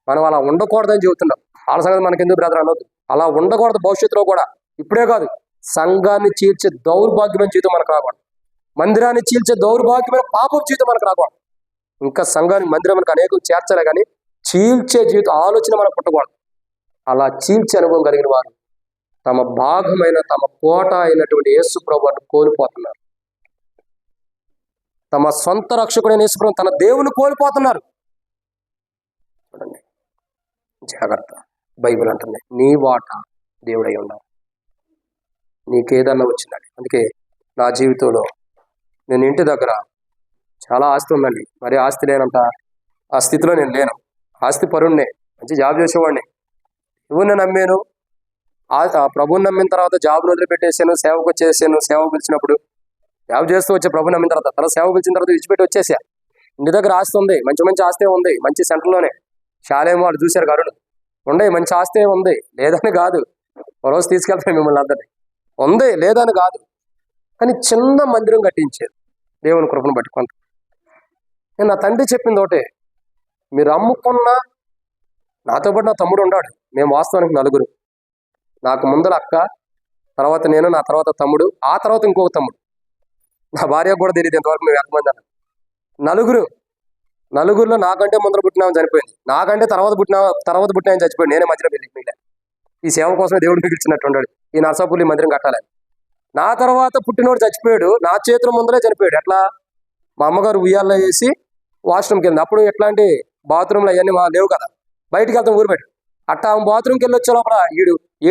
మనం అలా ఉండకూడదని చెబుతున్నాం. వాళ్ళ సంగతి మనకెందుకు బ్రదర్ అనొద్దు. అలా ఉండకూడదు భవిష్యత్తులో కూడా. ఇప్పుడే కాదు, సంఘాన్ని చీల్చే దౌర్భాగ్యమైన జీవితం మనకు రాకూడదు. మందిరాన్ని చీల్చే దౌర్భాగ్యమైన పాపం జీవితం మనకు రాకూడదు. ఇంకా సంఘానికి మందిరం మనకు అనేకం చేర్చాలే కానీ చీల్చే జీవితం ఆలోచన మనకు పుట్టకూడదు. అలా చీల్చే అనుభవం కలిగిన వారు తమ భాగమైన తమ కోట అయినటువంటి యేసు ప్రభువును కోల్పోతున్నారు. తమ సొంత రక్షకుడైన యేసు ప్రభువు తన దేవుని కోల్పోతున్నారు. చూడండి, జాగ్రత్త. బైబిల్ అంటుంది, నీ వాట దేవుడై ఉన్నావు. నీకేదన్నా వచ్చిందండి. అందుకే నా జీవితంలో నేను ఇంటి దగ్గర చాలా ఆస్తి ఉందండి. మరి ఆస్తి లేనంత ఆ స్థితిలో నేను లేను. ఆస్తి పరుణ్ణే, మంచి జాబ్ చేసేవాడిని. దేవుణ్ణి నమ్మాను. ప్రభుని నమ్మిన తర్వాత జాబ్ వదిలిపెట్టేసాను, సేవకు వచ్చేసాను. సేవ పిలిచినప్పుడు జాబ్ చేస్తూ వచ్చే ప్రభుని నమ్మిన తర్వాత సేవ పిలిచిన తర్వాత విడిచిపెట్టి వచ్చేసా. ఇంటి దగ్గర ఆస్తి ఉంది, మంచి ఆస్తి ఉంది, మంచి సెంటర్లోనే. శాలేమో వాళ్ళు చూశారు, కరుడు ఉండే మంచి ఆస్తి ఉంది, లేదని కాదు. రోజు తీసుకెళ్తాను మిమ్మల్ని అందరినీ. ఉంది లేదని కాదు, కానీ చిన్న మందిరం కట్టించారు దేవుని కృపను బట్టి. కొంత నేను నా తండ్రి చెప్పింది ఒకటే, మీరు అమ్ముకున్న నాతో పాటు నా తమ్ముడు ఉన్నాడు. మేము వాస్తవానికి 4. నాకు ముందర అక్క, తర్వాత నేను, నా తర్వాత తమ్ముడు, ఆ తర్వాత ఇంకొక తమ్ముడు. నా భార్యకు కూడా తెలియదు ఎంతవరకు మేము ఎంతమంది అన్నాం. 4. 4లో నాకంటే ముందర పుట్టినామని చనిపోయింది, నాకంటే తర్వాత పుట్టిన చచ్చిపోయింది. నేనే మధ్యలో వెళ్ళిపోయినా. ఈ సేవ కోసమే దేవుడు మిగిల్చినట్టు ఉన్నాడు. ఈ నరసాపూర్లి మందిరం కట్టాలని. నా తర్వాత పుట్టినోడు చచ్చిపోయాడు, నా చేతుల ముందరే చనిపోయాడు. ఎట్లా? మా అమ్మగారు ఉయ్యాల్లో వేసి వాష్రూమ్కి వెళ్ళింది. అప్పుడు ఎట్లాంటి బాత్రూమ్లు అవన్నీ లేవు కదా, బయటికి వెళ్తాం ఊరు పెట్టి. అట్టా బాత్రూమ్కి వెళ్ళి వచ్చే లోపల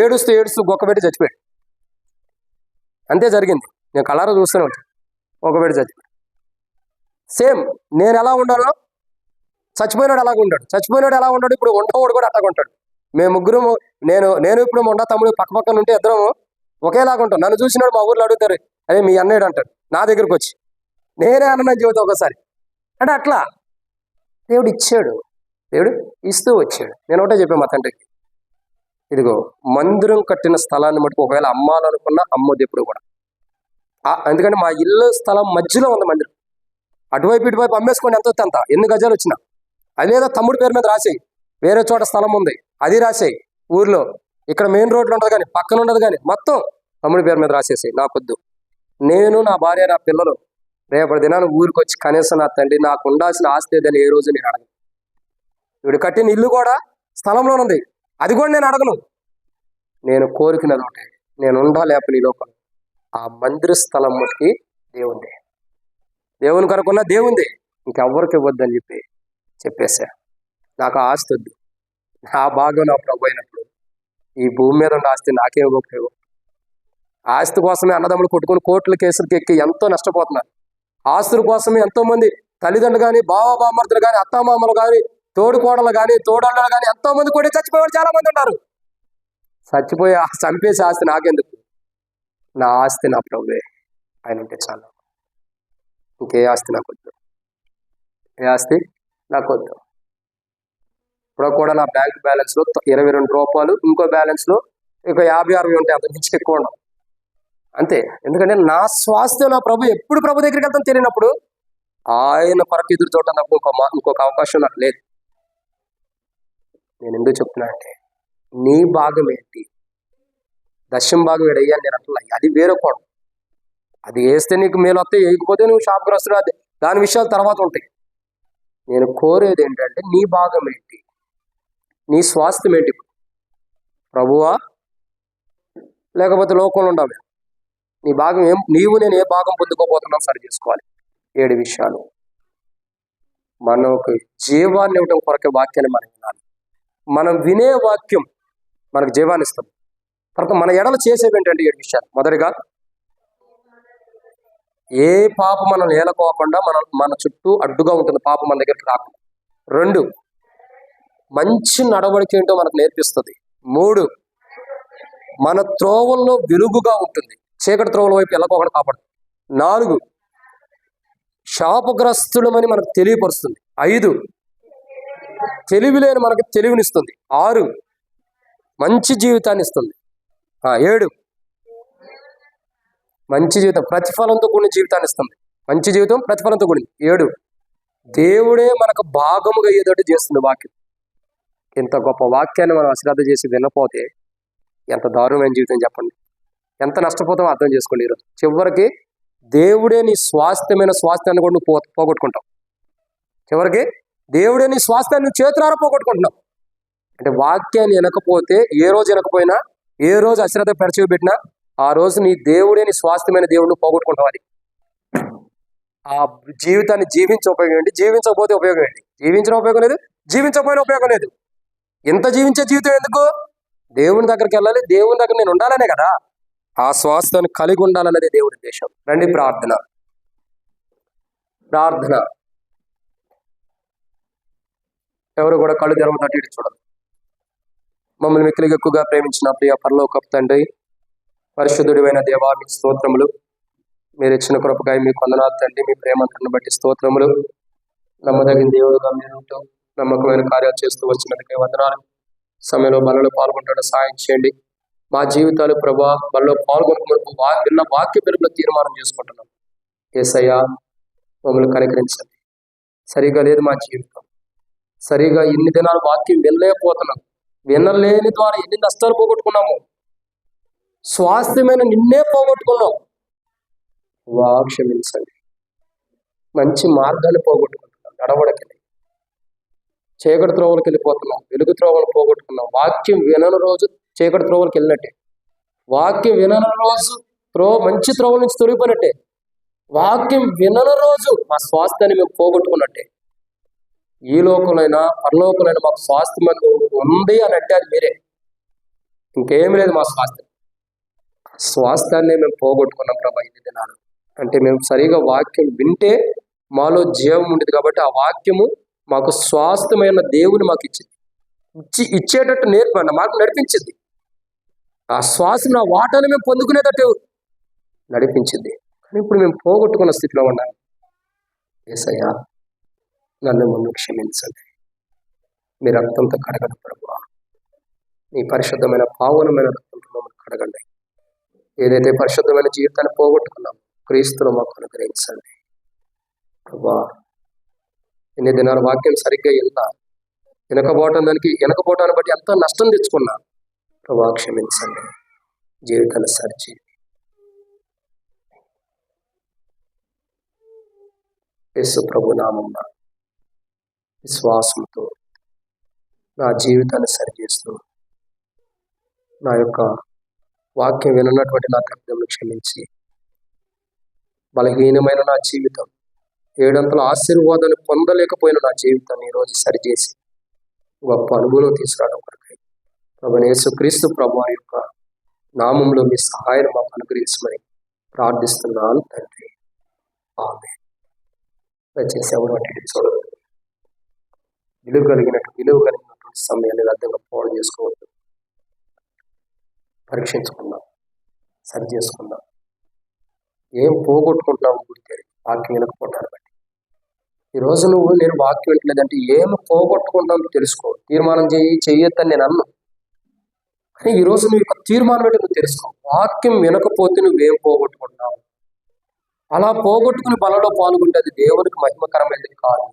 ఏడుస్తూ గొక్క పెట్టి చచ్చిపోయాడు. అంతే జరిగింది. నేను కలరా చూస్తూనే వచ్చాను. ఒక పెట్టి చచ్చిపోయాడు. సేమ్ నేను ఎలా ఉండాలో చచ్చిపోయినాడు అలాగ ఉంటాడు. చచ్చిపోయినాడు ఎలా ఉంటాడు, ఇప్పుడు ఉండవాడు కూడా అట్టగా ఉంటాడు. మేము ముగ్గురు, నేను ఇప్పుడు ఉండ తమ్ముడు పక్కన ఉంటే ఇద్దరము ఒకేలాగా ఉంటాం. నన్ను చూసినాడు మా ఊర్లో అడుగుతారు, అదే మీ అన్నయ్యడు అంటాడు నా దగ్గరకు వచ్చి. నేనే అన్న జీవితం ఒకసారి. అంటే అట్లా దేవుడు ఇచ్చాడు, దేవుడు ఇస్తూ వచ్చాడు. నేను ఒకటే చెప్పాను మా తండ్రికి, ఇదిగో మందిరం కట్టిన స్థలాన్ని మటుకు ఒకవేళ అమ్మాలనుకున్నా అమ్మొద్దు ఎప్పుడు కూడా. ఎందుకంటే మా ఇల్లు స్థలం మధ్యలో ఉంది మందిరం. అటువైపు ఇటువైపు అమ్మేసుకోండి, ఎంత వస్తే అంత, ఎన్ని గజాలు వచ్చినా. అదేదో తమ్ముడి పేరు మీద రాసేయి. వేరే చోట స్థలం ఉంది, అది రాసేయి. ఊర్లో ఇక్కడ మెయిన్ రోడ్లు ఉండదు కానీ, పక్కన ఉండదు కానీ, మొత్తం తమ్ముడి పేరు మీద రాసేసాయి. నాకొద్దు. నేను, నా భార్య, నా పిల్లలు రేపటి దినాన్ని ఊరికి వచ్చి కనీసం నా తండ్రి నాకు ఉండాల్సిన ఆస్తి ఏదని ఏ రోజు నేను అడగను. వీడు కట్టిన ఇల్లు కూడా స్థలంలోనుంది, అది కూడా నేను అడగను. నేను కోరుకున్నది ఒకటే, నేను ఉండాలేపని ఈ లోపల ఆ మందిర స్థలం మటుకి దేవుంది, దేవుని కనుకున్న దేవుంది, ఇంకెవ్వరికి ఇవ్వద్దని చెప్పేసా. నాకు ఆస్తి వద్దు, నా భాగం నా ప్రభు అయినప్పుడు ఈ భూమి మీద ఉన్న ఆస్తి నాకేం ఇవ్వకపోవు. ఆస్తి కోసమే అన్నదమ్ములు కొట్టుకుని కోర్టుల కేసులకి ఎక్కి ఎంతో నష్టపోతున్నారు. ఆస్తుల కోసమే ఎంతోమంది తల్లిదండ్రులు కానీ, బావబామర్దులు కానీ, అత్తామామలు కానీ, తోడుకోడలు కానీ, తోడళ్ళు కానీ ఎంతోమంది కూడా చచ్చిపోయేవాడు చాలా మంది ఉన్నారు. చంపేసి ఆస్తి నాకెందుకు? నా ఆస్తి నా ప్రభువే, ఆయన ఉంటే చాలు. ఇంకే ఆస్తి నాకొద్దు, ఏ ఆస్తి నాకొద్దు. ఇప్పుడు కూడా నా బ్యాంక్ బ్యాలెన్స్లో 22 రూపాయలు, ఇంకో బ్యాలెన్స్లో ఇంకో 50-60 ఉంటాయి, అంత మించి ఎక్కువ ఉండవు అంతే. ఎందుకంటే నా స్వాస్థ్యం నా ప్రభు, ఎప్పుడు ప్రభు దగ్గరికి వెళ్తాను తెలియనప్పుడు ఆయన కొరకు ఎదురు చూడటం నాకు ఇంకొక అవకాశం నాకు లేదు. నేను ఎందుకు చెప్తున్నా అంటే, నీ భాగం ఏంటి? దశం భాగం వేడయ్యాను నేను అంటున్నా, అది వేరే కోణం. అది వేస్తే నీకు మేలు వస్తాయి, వేయకపోతే నువ్వు శాపగ్రస్తుడు. అది దాని విషయాలు తర్వాత ఉంటాయి. నేను కోరేది ఏంటంటే, నీ భాగం ఏంటి? నీ స్వాస్థ్యం ఏంటి? ప్రభువా లేకపోతే లోకంలో ఉండవు? నీ భాగం ఏం? నీవు నేను ఏ భాగం పొందుకోబోతున్నావు సరి చేసుకోవాలి. 7 విషయాలు. మనకు జీవాన్ని ఇవ్వడం కొరకే వాక్యాన్ని మనం వినాలి. మనం వినే వాక్యం మనకు జీవాన్ని ఇస్తుంది. తర్వాత మన ఎడలు చేసేవి ఏంటంటే 7 విషయాలు. మొదటిగా, ఏ పాపం మనం ఏలకోకుండా మన చుట్టూ అడ్డుగా ఉంటుంది, పాపం మన దగ్గరికి రాకుండా. 2, మంచి నడవడిక ఏంటో మనకు నేర్పిస్తుంది. 3, మన త్రోవల్లో వెలుగుగా ఉంటుంది, చీకటి త్రోవల వైపు వెళ్ళకోకుండా కాపాడుతుంది. 4, శాపగ్రస్తులమని మనకు తెలియపరుస్తుంది. 5, తెలివి లేని మనకు తెలివినిస్తుంది. 6, మంచి జీవితాన్ని ఇస్తుంది. 7, మంచి జీవితం ప్రతిఫలంతో కూడిన జీవితాన్ని ఇస్తుంది. మంచి జీవితం ప్రతిఫలంతో కూడింది. 7, దేవుడే మనకు భాగముగా ఏదోటి చేస్తుంది వాక్యం. ఇంత గొప్ప వాక్యాన్ని మనం అశ్రద్ధ చేసి వినపోతే ఎంత దారుణమైన జీవితం చెప్పండి. ఎంత నష్టపోతామో అర్థం చేసుకోండి. ఈరోజు చివరికి దేవుడే నీ స్వాస్థ్యమైన స్వాస్థ్యాన్ని కూడా నువ్వు పోగొట్టుకుంటావు. చివరికి దేవుడే నీ స్వాస్థ్యాన్ని నువ్వు చేతులారా పోగొట్టుకుంటున్నావు. అంటే వాక్యాన్ని వినకపోతే, ఏ రోజు వినకపోయినా, ఏ రోజు అశ్రద్ధ పెరచవి పెట్టినా, ఆ రోజు నీ దేవుడే నీ స్వాస్థ్యమైన దేవుడిని పోగొట్టుకుంటావు. అది ఆ జీవితాన్ని జీవించే ఉపయోగం ఏంటి? జీవించకపోతే ఉపయోగం ఏంటి? జీవించిన ఉపయోగం లేదు, జీవించకపోయినా ఉపయోగం లేదు. ఎంత జీవించే జీవితం ఎందుకు? దేవుని దగ్గరికి వెళ్ళాలి, దేవుని దగ్గర నేను ఉండాలనే కదా. ఆ స్వాస్థ్యాన్ని కలిగి ఉండాలన్నదే దేవుడి ఉద్దేశం. రండి, ప్రార్థన. ఎవరు కూడా కళ్ళు తెరవడం అటు ఇటు చూడదు. మమ్మల్ని మిక్కిలిగా ఎక్కువగా ప్రేమించిన ప్రియ పరలోకపు తండ్రి, పరిశుద్ధుడివైన దేవా, మీకు స్తోత్రములు. మీరు ఇచ్చిన కృపకాయ మీకు వందనాలు తండ్రి. మీ ప్రేమను బట్టి స్తోత్రములు. నమ్మదగిన దేవుడుగా మీరు నమ్మకమైన కార్యాలు చేస్తూ వచ్చినందుకే వందనాలు. సమయంలో బలలో పాల్గొంటాడు సాయం చేయండి. మా జీవితాలు ప్రభా బలలో పాల్గొనకు విన్న వాక్య పిలుపులో తీర్మానం చేసుకుంటున్నాం. యేసయ్యా, మమ్మల్ని కనికరించండి. సరిగా లేదు మా జీవితం. సరిగా ఇన్ని దినాలు వాక్యం వినలేకపోతున్నాం. వినలేని ద్వారా ఎన్ని నష్టాలు పోగొట్టుకున్నాము. స్వాస్థ్యమైన నిన్నే పోగొట్టుకున్నాం. క్షమించండి. మంచి మార్గాన్ని పోగొట్టుకుంటున్నాం. నడవడకెళ్ళి చీకటి త్రోవలకు వెళ్ళిపోతున్నాం. వెలుగు త్రోవలు పోగొట్టుకున్నాం. వాక్యం వినని రోజు చీకటి త్రోవలకు వెళ్ళినట్టే. వాక్యం వినని రోజు మంచి త్రోవల నుంచి తొలగిపోయినట్టే. వాక్యం వినని రోజు మా స్వాస్థ్యాన్ని మేము పోగొట్టుకున్నట్టే. ఈ లోకంలోనైనా పరలోకంలోనైనా మాకు స్వాస్థ్యం ఉంది అని అంటే అది మీరే. ఇంకేమీ లేదు మా స్వాస్థ్యాన్ని మేము పోగొట్టుకున్నాం ప్రభా ఇన్ని దినాలు. అంటే మేము సరిగా వాక్యం వింటే మాలో జీవం ఉండేది కాబట్టి ఆ వాక్యము మాకు స్వాస్థ్యమైన దేవుని మాకు ఇచ్చేటట్టు మాకు నడిపించింది. ఆ శ్వాసను ఆ వాటాన్ని మేము పొందుకునేటట్టు నడిపించింది. కానీ ఇప్పుడు మేము పోగొట్టుకున్న స్థితిలో ఉన్నాం. యేసయ్యా, నన్ను క్షమించండి. మీ రక్తంతో కడగండి ప్రభువా. మీ పరిశుద్ధమైన పావనమైన రక్తంతో మమ్మల్ని కడగండి. ఏదైతే పరిశుద్ధమైన జీవితాన్ని పోగొట్టుకున్నాం, క్రీస్తులో మాకు అనుగ్రహించండి ప్రభువా. ఎన్ని దినాల వాక్యం సరిగ్గా వెనకపోవటాన్ని బట్టి ఎంతో నష్టం తెచ్చుకున్నా ప్రభువా, క్షమించండి. జీవితాన్ని సరిచేయండి. యేసు ప్రభు నామమున విశ్వాసంతో నా జీవితాన్ని సరిచేస్తూ నా యొక్క వాక్యం వినటువంటి నా తప్పిదములను క్షమించి బలహీనమైన నా జీవితం, 7 అంతల ఆశీర్వాదాన్ని పొందలేకపోయిన నా జీవితాన్ని ఈరోజు సరిచేసి గొప్ప అనుభవం తీసుకురావడం కొరకై ప్రభువైన యేసుక్రీస్తు ప్రభువారి యొక్క నామంలో మీ సహాయం మాకు అనుగ్రహించమని ప్రార్థిస్తున్నాను తండ్రి. ఆమేన్. దయచేసి ఎవరు అటు చూడదు. విలువ కలిగినటువంటి సమయాన్ని అర్థంగా పోవడం చేసుకోవద్దు. పరీక్షించుకుందాం, సరి చేసుకుందాం. ఏం పోగొట్టుకుంటున్నాము గుర్తెరిగి వాక్యం వినకపోవటాన్ని బట్టి. ఈరోజు నేను వాక్యం వింటలేదంటే ఏమి పోగొట్టుకుంటావు తెలుసుకో. తీర్మానం చెయ్యొద్దని నేను అన్నా, కానీ ఈరోజు నువ్వు యొక్క తీర్మానం ఏంటో నువ్వు తెలుసుకో. వాక్యం వినకపోతే నువ్వేం పోగొట్టుకుంటావు. అలా పోగొట్టుకుని బలలో పాల్గొంటే అది దేవునికి మహిమకరమైనది కాదు.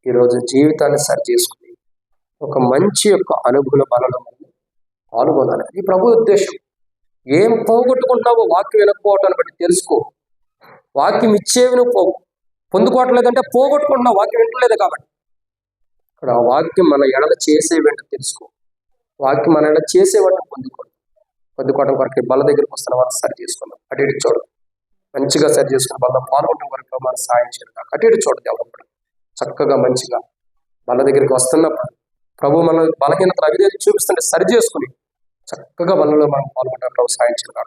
ఈరోజు జీవితాన్ని సరి చేసుకుని ఒక మంచి యొక్క అనుభూల బలలో పాల్గొనాలి. ఇది ప్రభు ఉద్దేశం. ఏం పోగొట్టుకుంటున్నావో వాక్యం వినకపోవటాన్ని బట్టి తెలుసుకో. వాక్యం ఇచ్చేవి నువ్వు పొందుకోవట్లేదంటే పోగొట్టుకుంటున్నావు, వాక్యం వింటలేదు కాబట్టి. ఇక్కడ వాక్యం మన ఎడల చేసేవేంటో తెలుసుకో. వాక్యం మన ఎడల చేసేవాటిని పొందుకోవడం కొరకు బల దగ్గరికి వస్తున్న వాళ్ళు సరి చేసుకున్నాం. అటు ఇటు చూడదు, మంచిగా సరి చేసుకుని బల పాల్గొనడం కొరకు మనం సాయం చేయడం. అటు ఇటు చూడదు ఎవరు కూడా. చక్కగా మంచిగా బల దగ్గరికి వస్తున్నప్పుడు ప్రభు మన బలహీనతలు అవిధేయత చూపిస్తుంటే సరి చేసుకుని చక్కగా బలలో మనం పాల్గొనడం ప్రభు సాయం చేయడం.